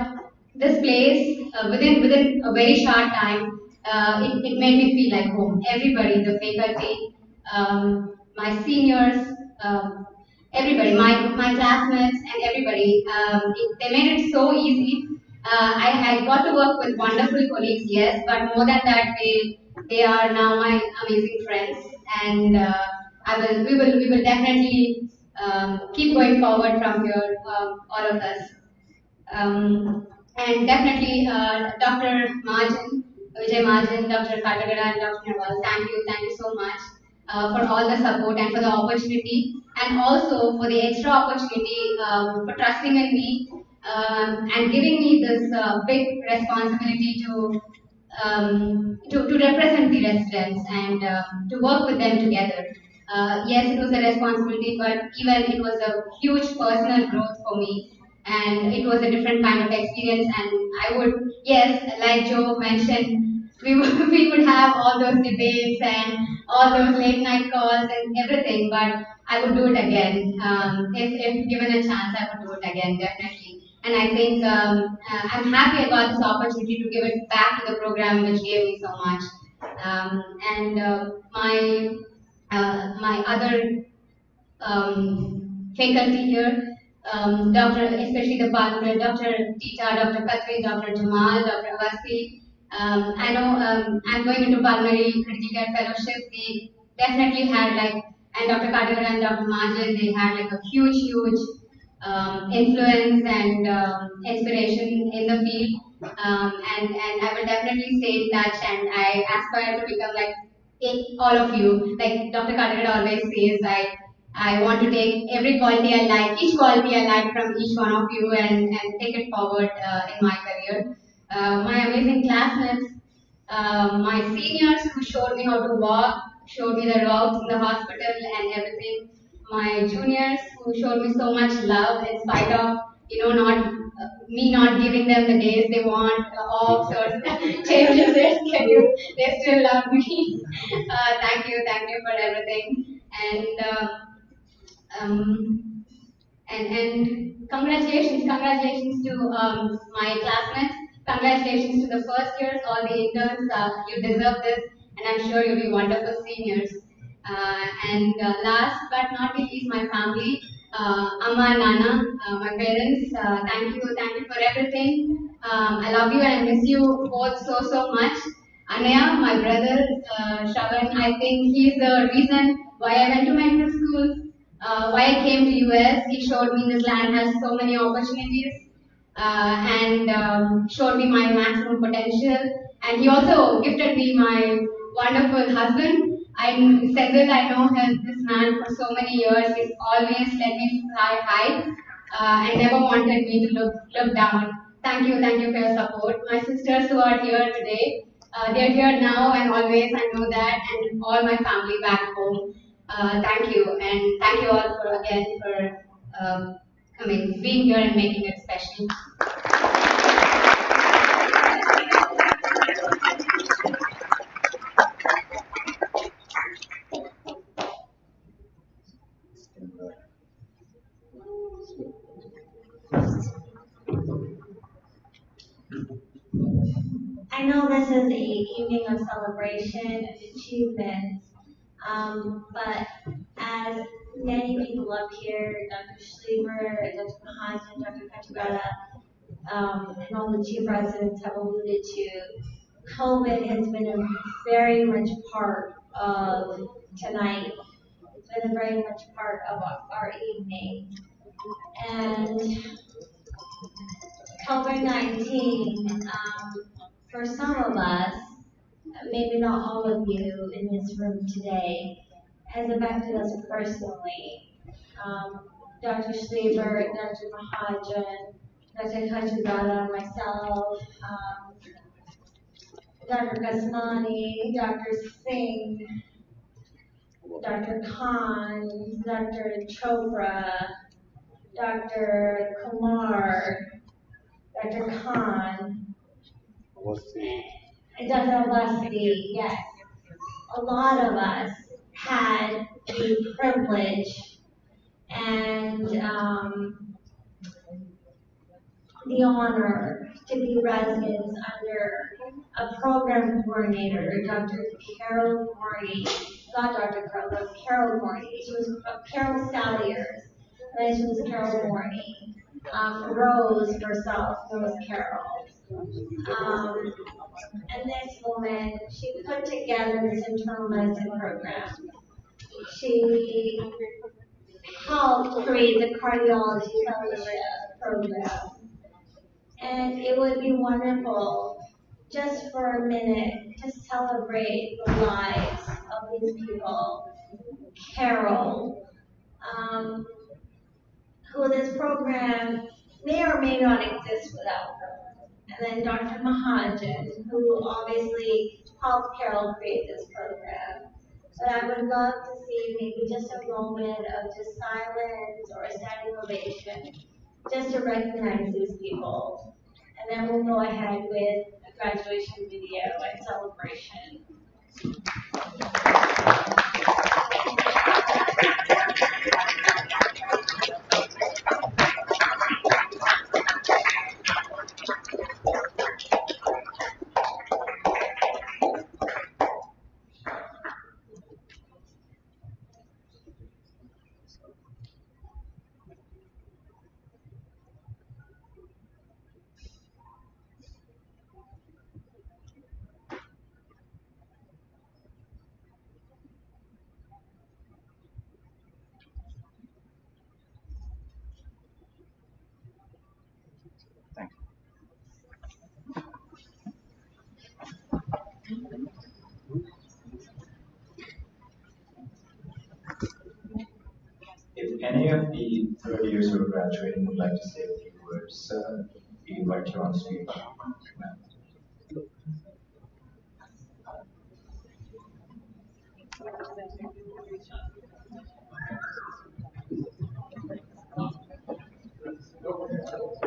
this place, within a very short time, it made me feel like home. Everybody, the faculty, my seniors, everybody, my classmates, and everybody, they made it so easy. I got to work with wonderful colleagues, yes, but more than that, they are now my amazing friends, and we will definitely keep going forward from here, all of us. And definitely, Dr. Majan, Vijay Majan, Dr. Katagada, and Dr. Nawal, thank you so much for all the support and for the opportunity, and also for the extra opportunity, for trusting in me, and giving me this big responsibility to represent the residents and to work with them together. Yes, it was a responsibility, but even it was a huge personal growth for me, and it was a different kind of experience. And I would, yes, like Joe mentioned, we would have all those debates and all those late night calls and everything, but I would do it again. If given a chance, I would do it again, definitely. And I think I'm happy I got this opportunity to give it back to the program which gave me so much. And my other faculty here, Dr. especially the partner, Dr. Tita, Dr. Khatri, Dr. Jamal, Dr. Awasti. I know I'm going into pulmonary critical care fellowship. They definitely had like, and Dr. Carter and Dr. Majan, they had like a huge influence and inspiration in the field. And I will definitely stay in touch, and I aspire to become like all of you. Like Dr. Carter always says, I want to take every quality I like, each quality I like from each one of you, and take it forward in my career. My amazing classmates, my seniors who showed me how to walk, showed me the routes in the hospital and everything. My juniors who showed me so much love in spite of not me not giving them the days they want off or changes their schedule. They still love me. Thank you for everything. Um, and congratulations to my classmates. Congratulations to the first years, all the interns. You deserve this, and I'm sure you'll be wonderful seniors. And last but not least, my family, Amma and Nana, my parents. Thank you for everything. I love you and I miss you both so much. Anaya, my brother, Shravan, I think he's the reason why I went to medical school, why I came to US. He showed me this land has so many opportunities, and showed me my maximum potential. And he also gifted me my wonderful husband. I said that I know this man for so many years. He's always let me fly high, and never wanted me to look down. Thank you for your support. My sisters who are here today, they're here now and always. I know that, and all my family back home. Thank you, and thank you all for again for being here and making it special. I know this is a evening of celebration and achievements, but as many people up here, Dr. Schleber, Dr. Mahajan, Dr. Kachibara, and all the chief residents have alluded to, COVID has been a very much part of tonight. It's been a very much part of our evening. And COVID-19, for some of us, maybe not all of you in this room today, has affected us personally. Dr. Schleber, Dr. Mahajan, Dr. Kachugala, myself, Dr. Kasmani, Dr. Singh, Dr. Khan, Dr. Chopra, Dr. Kumar, Dr. Khan, and Dr. Awasti, yes. A lot of us had the privilege and the honor to be residents under a program coordinator, Dr. Carol Morty, not Dr. Carol, but Carol Morty. She was Carol Salliers, then she was Carol Morty. Rose herself, Rose Carol. And this woman, she put together this internal medicine program. She helped create the cardiology fellowship program. And it would be wonderful just for a minute to celebrate the lives of these people. Carol, who this program may or may not exist without her. And then Dr. Mahajan, who obviously helped Carol create this program. But I would love to see maybe just a moment of just silence or a standing ovation, just to recognize these people. And then we'll go ahead with the graduation video and celebration. If any of the third years who are graduating would like to say a few words, we invite you on stage.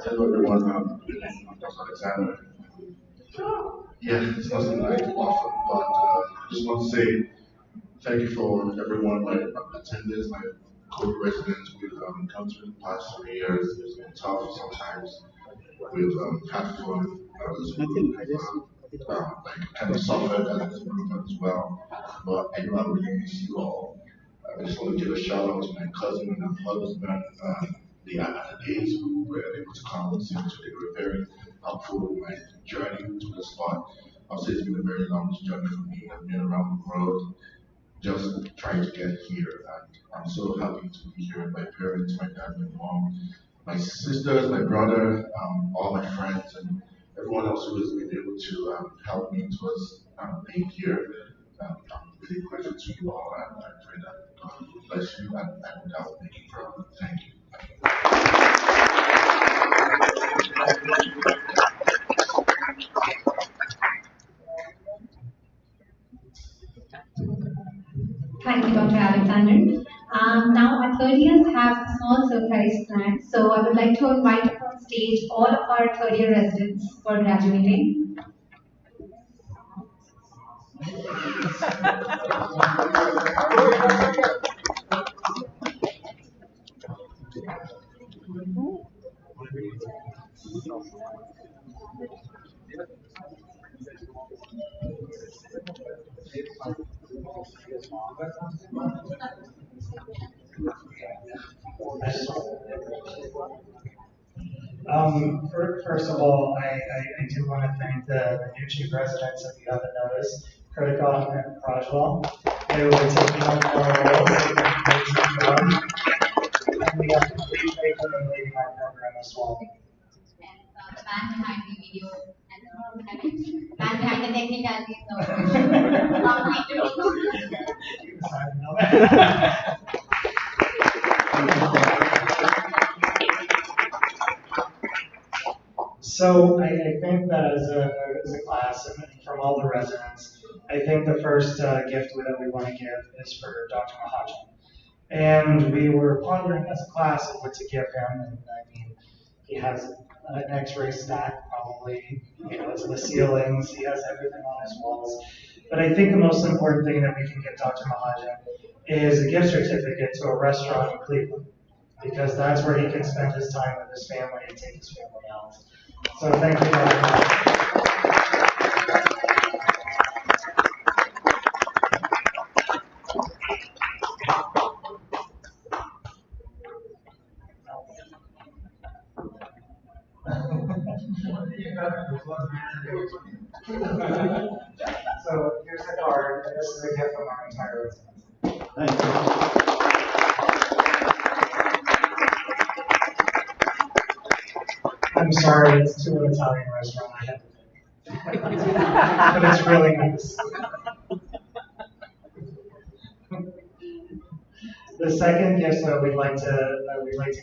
Hello everyone, I'm Dr. Alexander. Yeah, it's not something I do often, but I just want to say thank you for everyone, my attendants, my co-residents. We've come through the past 3 years. It's been tough sometimes. We've had fun. Kind of suffered as this group as well. But I know I really miss you all. I just want to give a shout out to my cousin and her husband. The days who were able to come and see me today were very helpful in my journey to the spot. I'll say it's been a very long journey for me. I've been around the world just trying to get here. And I'm so happy to be here with my parents, my dad, my mom, my sisters, my brother, all my friends, and everyone else who has been able to help me towards being here. I'm really grateful to you all, and I pray that God will bless you and without making proud. Thank you. Thank you, Dr. Alexander. Now, our third years have a small surprise planned, so I would like to invite up on stage all of our third year residents for graduating. First of all, I do want to thank the new chief residents, if you haven't noticed, Kurtikov and Prajwal. They will be taking on more roles. They've done an amazing job. And we have complete faith in them leading our program as well. And the man behind the video and man behind the technicalities So I think that as a class and from all the residents, I think the first gift that we want to give is for Dr. Mahajan. And we were pondering as a class of what to give him. And I mean, he has an X-ray stack probably, it's in the ceilings. He has everything on his walls. But I think the most important thing that we can give Dr. Mahajan is a gift certificate to a restaurant in Cleveland. because that's where he can spend his time with his family and take his family out. So thank you very much. So here's the card, and this is a gift from our entire residence. Thank you. I'm sorry, it's to an Italian restaurant, I had to pick. But it's really nice. The second gift that we'd like to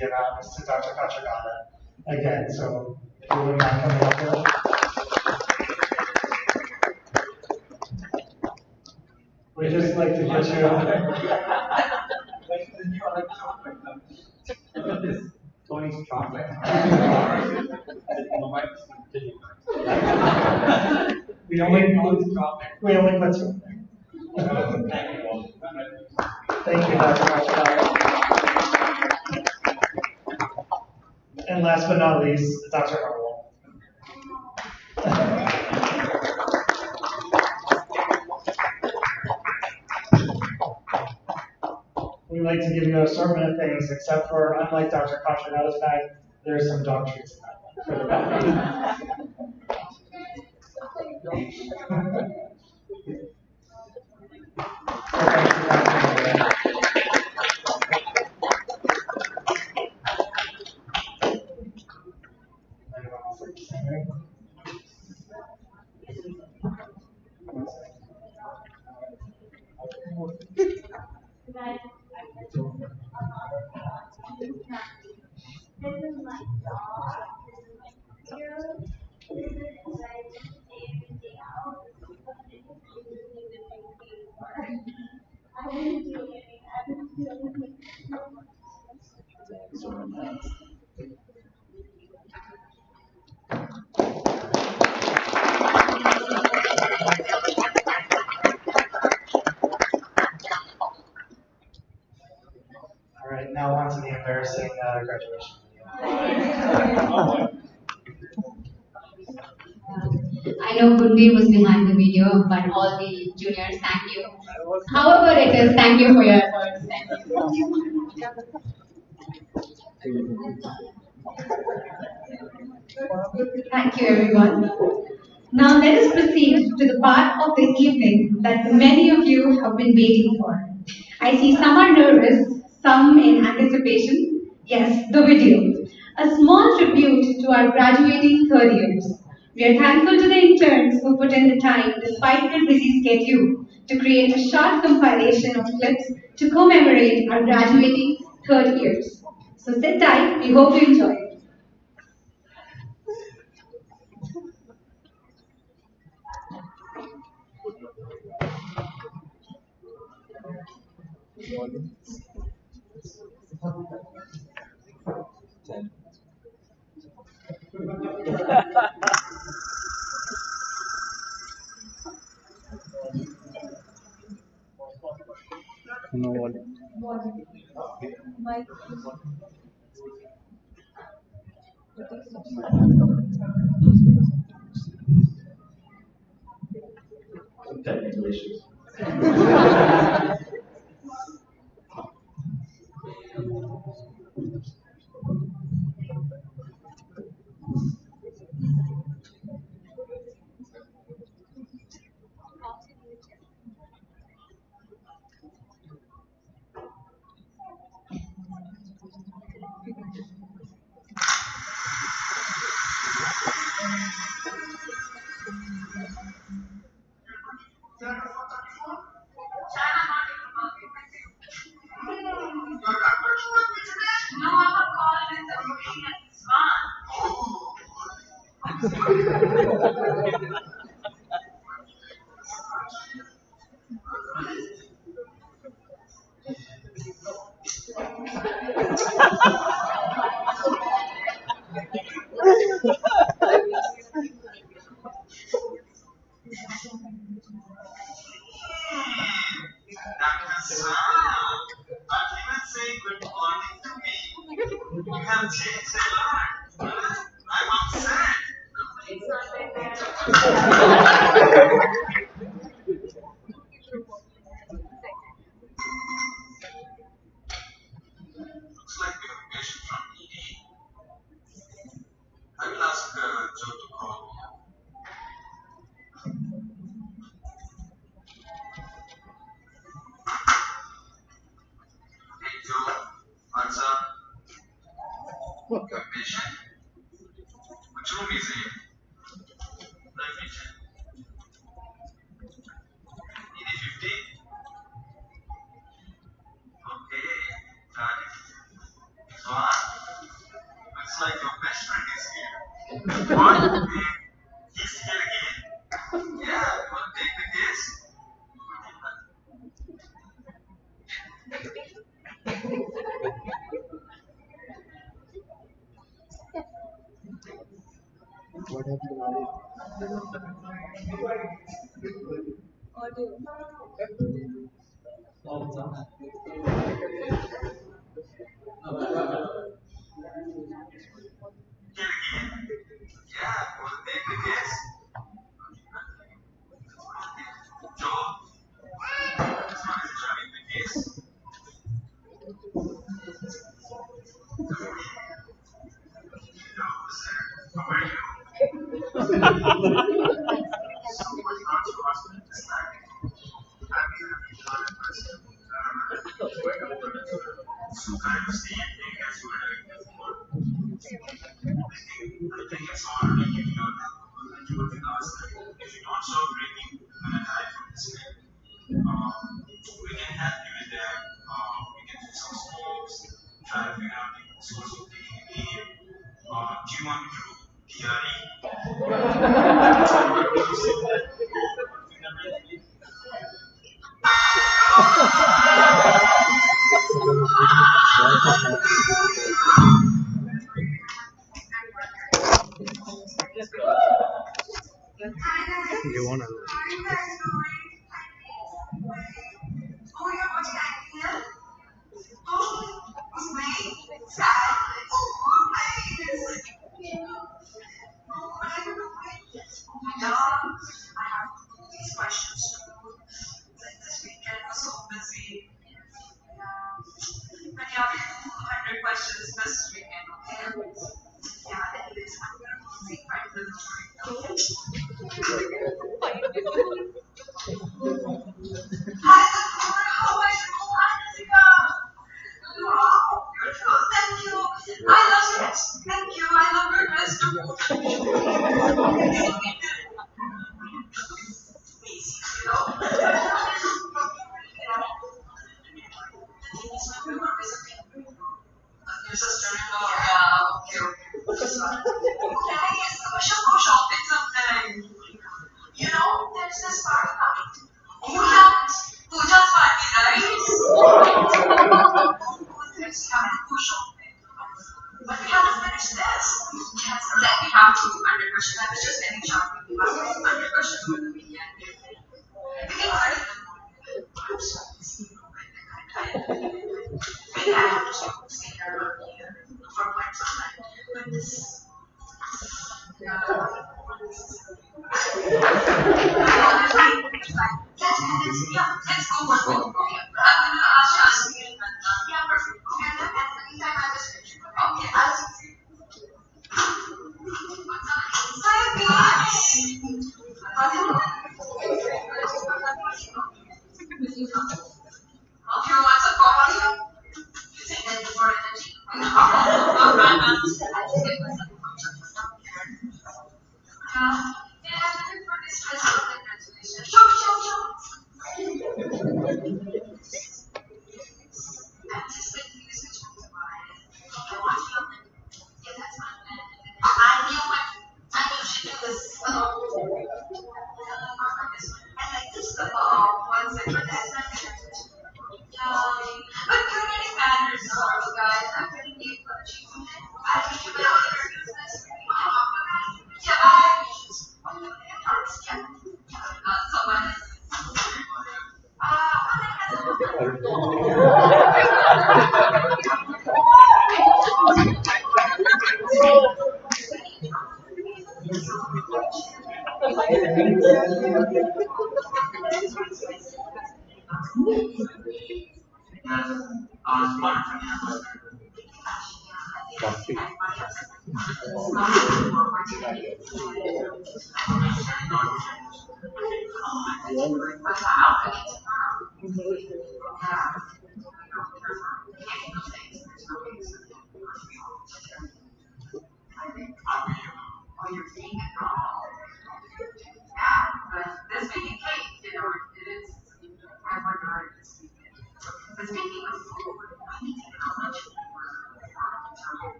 give out is to Dr. Kachagata again. So if you wouldn't mind coming up here. We'd just like to get This Tony's chocolate. we only put two. Thank you, Dr. Kachagata. And last but not least, Dr. Harwell. We like to give you an assortment of things, except for, unlike Dr. Kachagata's bag, there's some dog treats in that one. All right, now on to the embarrassing graduation. I know Gundi was behind the video, but all the juniors, thank you. However it is, thank you for your efforts. Thank you, everyone. Now let us proceed to the part of the evening that many of you have been waiting for. I see some are nervous, some in anticipation. Yes, the video. A small tribute to our graduating third years. We are thankful to the interns who put in the time despite their busy schedule to create a short compilation of clips to commemorate our graduating third years. So sit tight, we hope you enjoy it. Technical issues.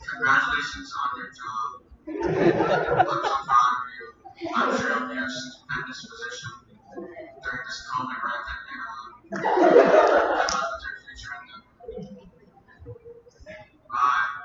Congratulations on your job. I'm so proud of you. I'm sure you'll be a stupendous physician during this COVID rampant era. Good luck with your future endeavors. Bye.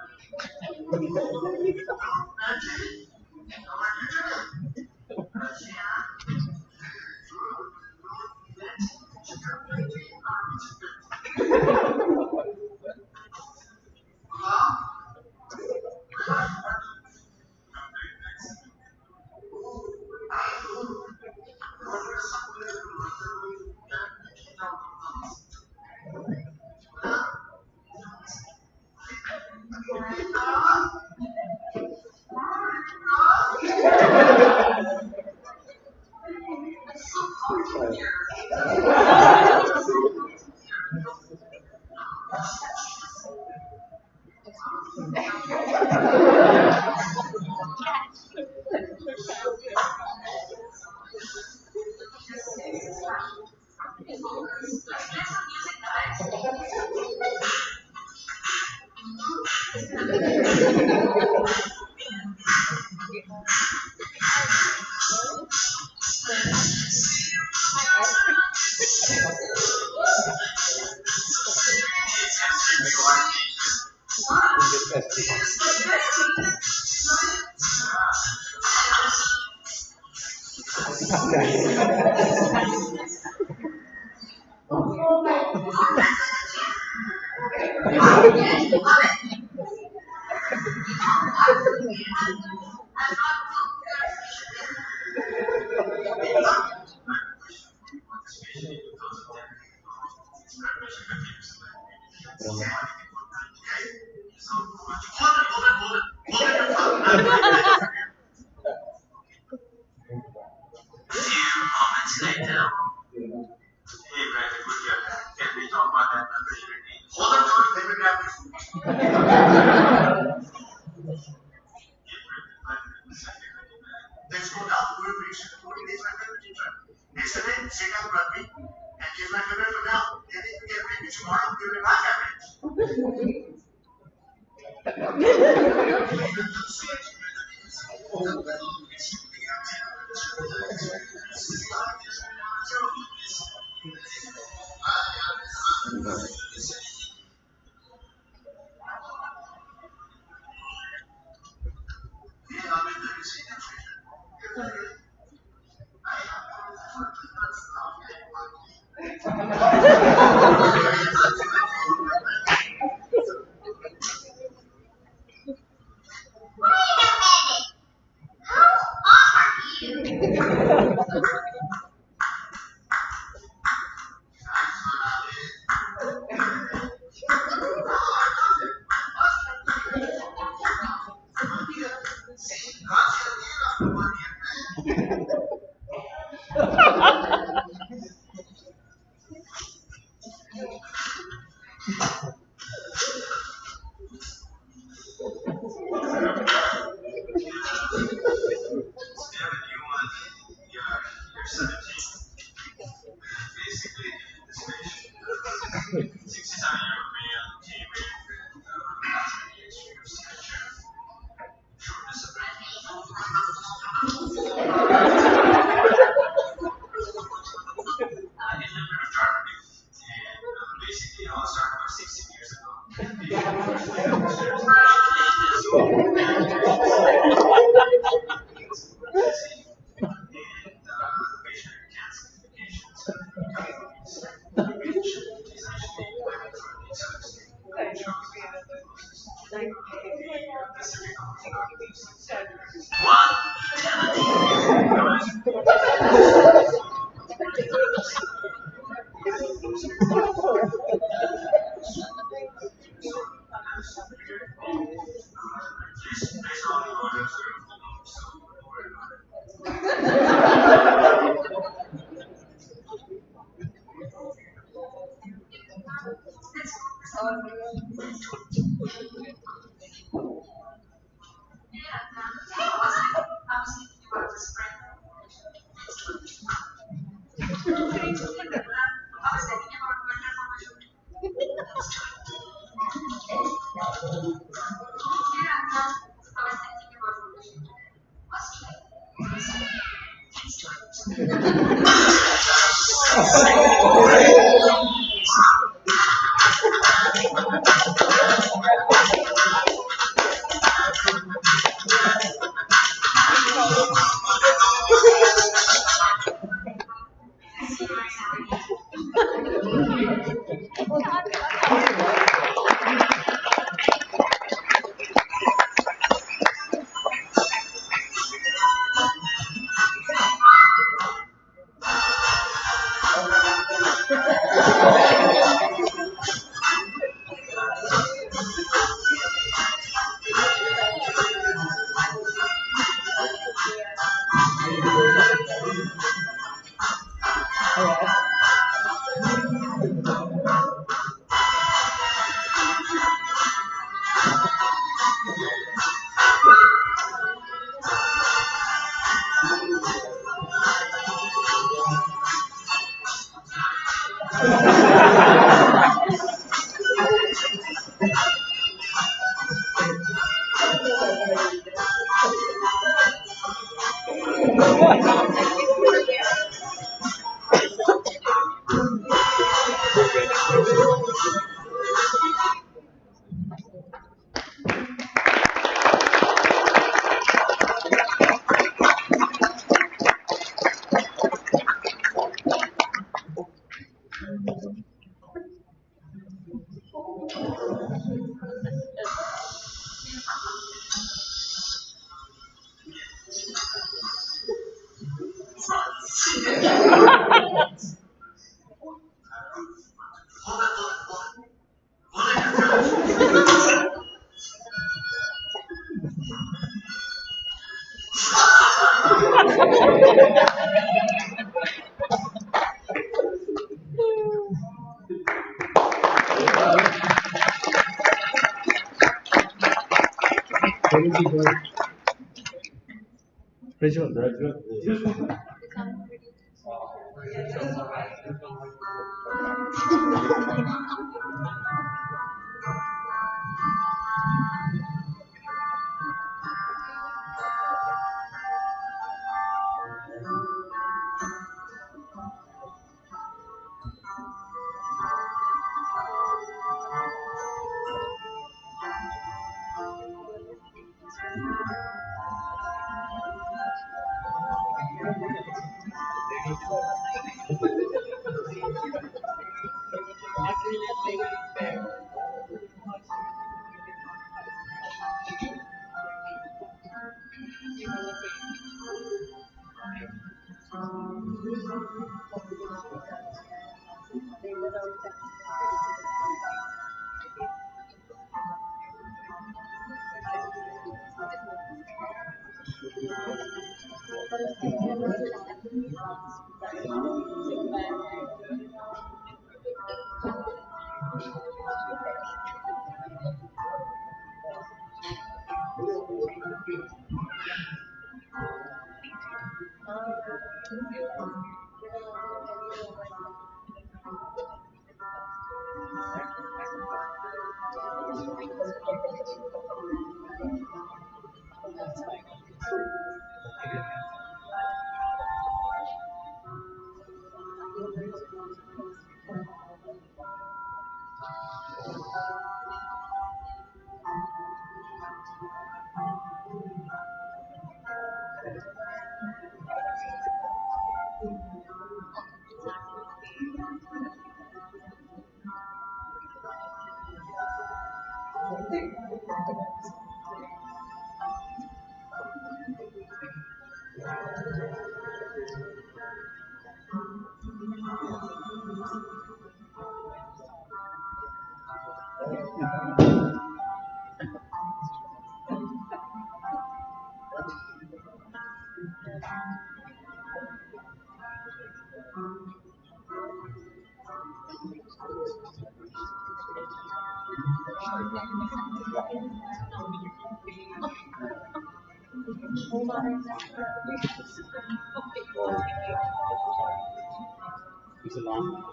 It's a long.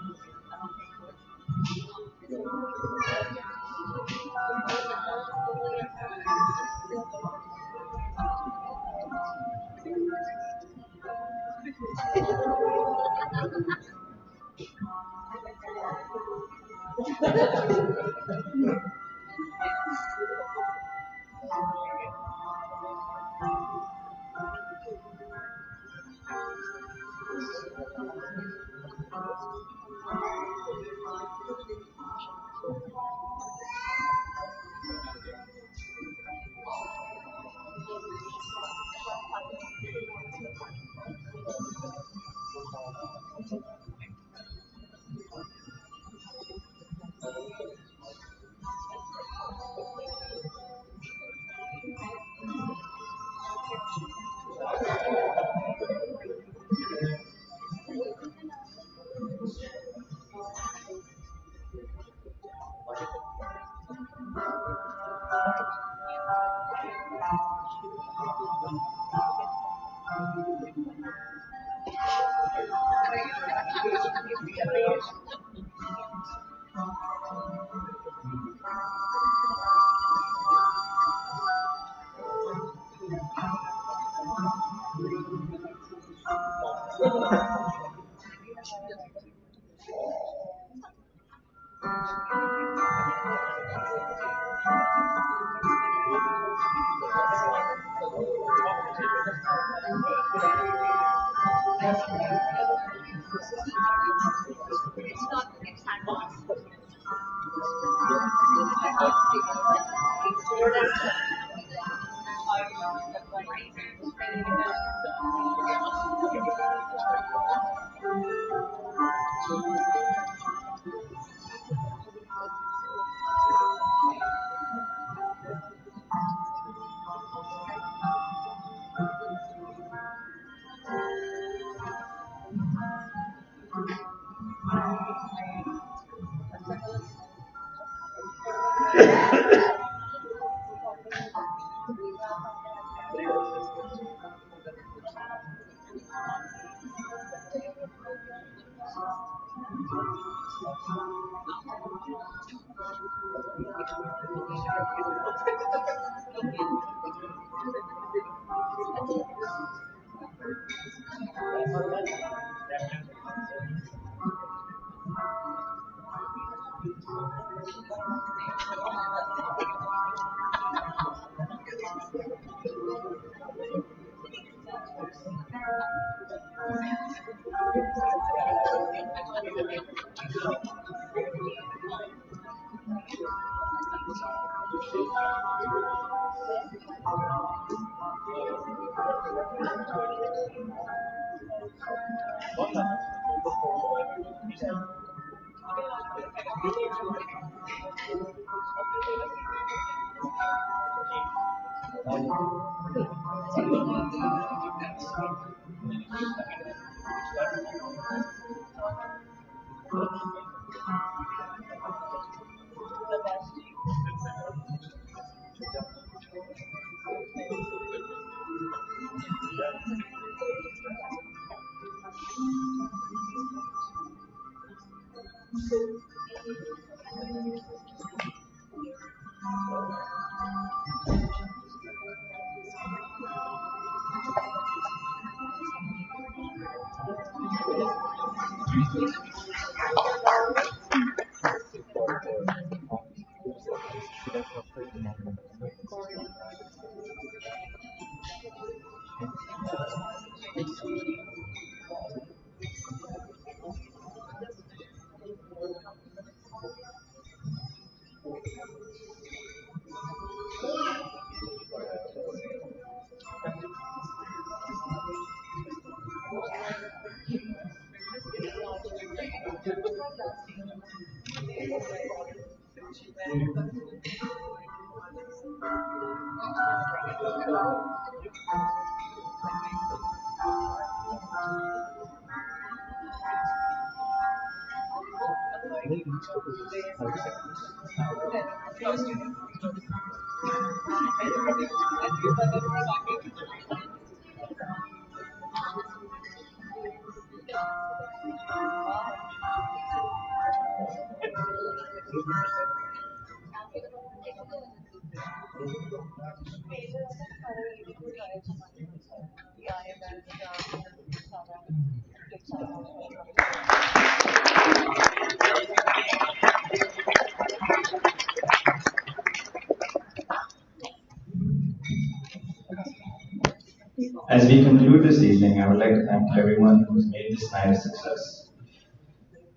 As we conclude this evening, I would like to thank everyone who has made this night a success.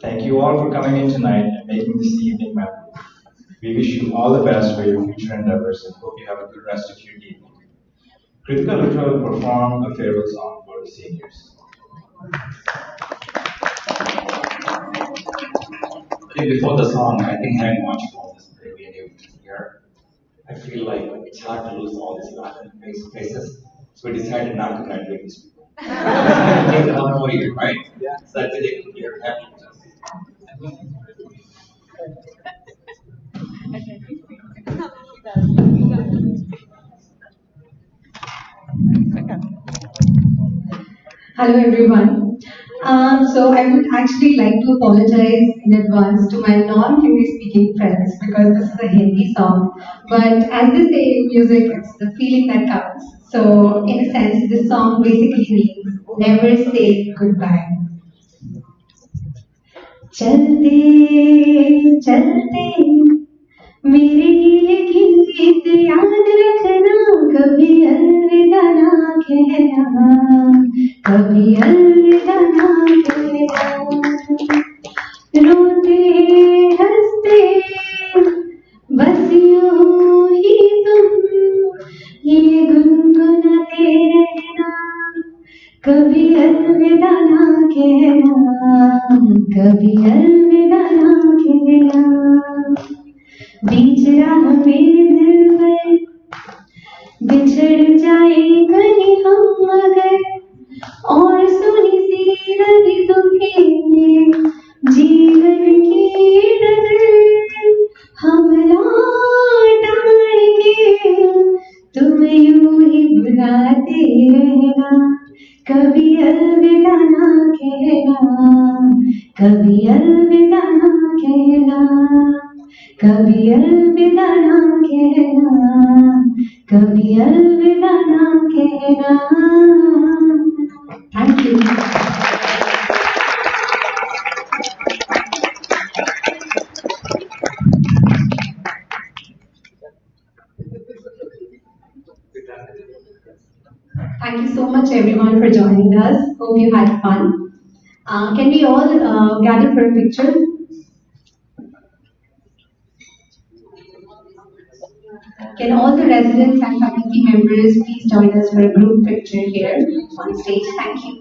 Thank you all for coming in tonight and making this evening memorable. We wish you all the best for your future endeavors and hope you have a good rest of your evening. Kritika Lutra will perform a farewell song for the seniors. Before the song, I think having watched all this movie and everything here, I feel like it's hard to lose all these Latin faces. So we decided not to graduate these people. Take one more year, right? Yeah. So that's it. You're happy. Hello everyone. So I would actually like to apologize in advance to my non-Hindi speaking friends because this is a Hindi song. But as they say in music, it's the feeling that counts. So in a sense, this song basically means never say goodbye. चलते चलते मेरे ये गीत याद रखना कभी अलविदा ना कहना कभी अलविदा ना कहना रोते हंसते बस यूं ही तुम ये गुनगुनाते रहना कभी अलविदा ना कहना कभी अलविदा ना कहना बीच राह में दिल पर बिछड़ जाए कहीं हम मगर और सुनी सी लगी तुम्हें जीवन की डगर हम लौट आएंगे तुम यूं ही बुलाते रहना कभी अलविदा ना कहना कभी अलविदा ना कहना कभी अलविदा ना कहना कभी अलविदा ना कहना thank you Thank you so much everyone for joining us. Hope you had fun. Can we all gather for a picture? Can all the residents and faculty members please join us for a group picture here on stage? Thank you.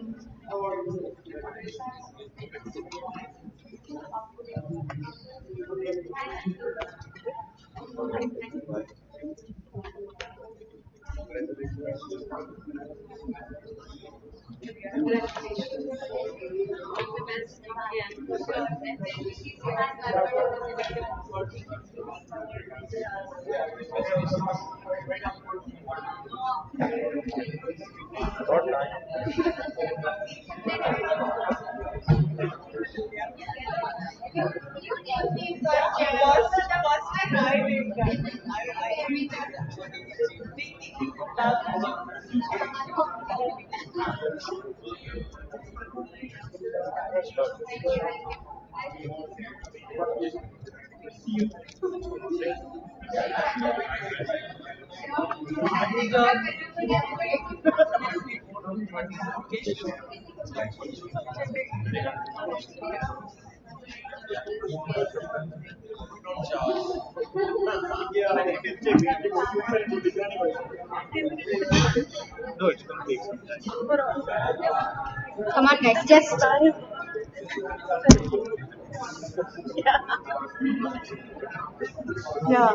Come on, guys, just. Yeah.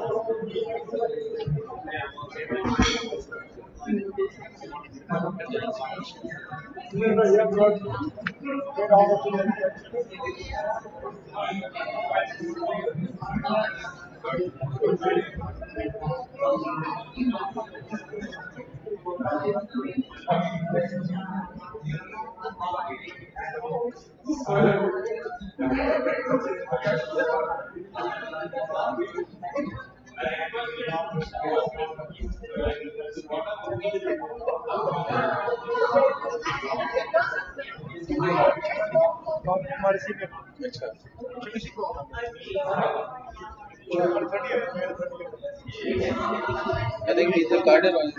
I think he's the garden on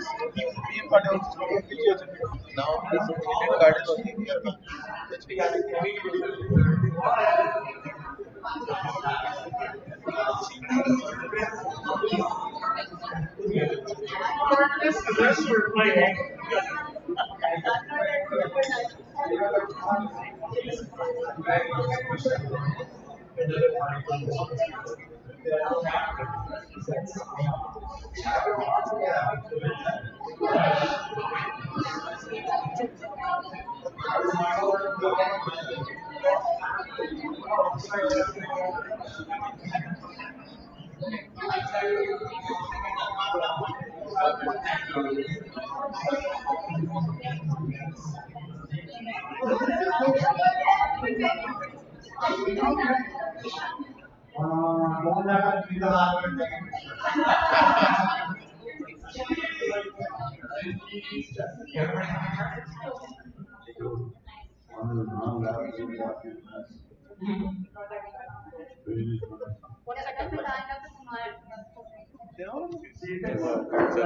now he's Indian garden on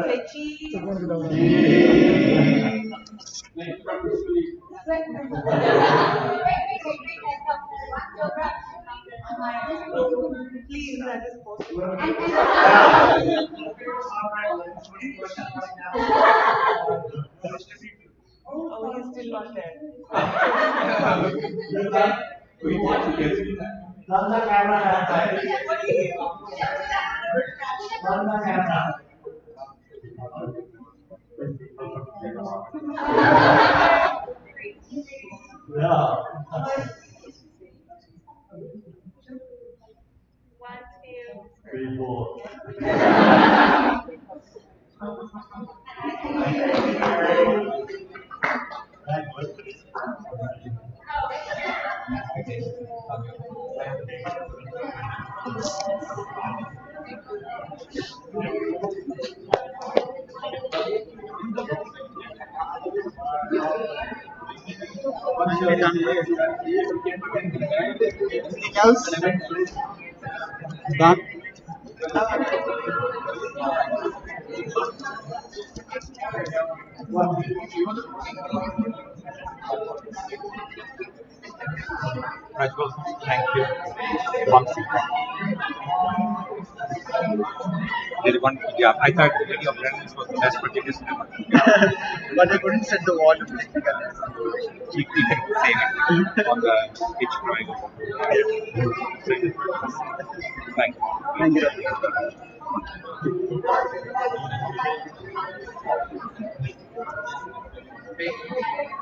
Say cheese. Please, that is possible. Oh, he's still not there. Anything else? Done. Rajgul, thank you. One second. There is one, yeah, I thought maybe your presence was less particular cinema. But I couldn't set the wall to make it. You can save it on the pitch drawing. Thank you. Thank you.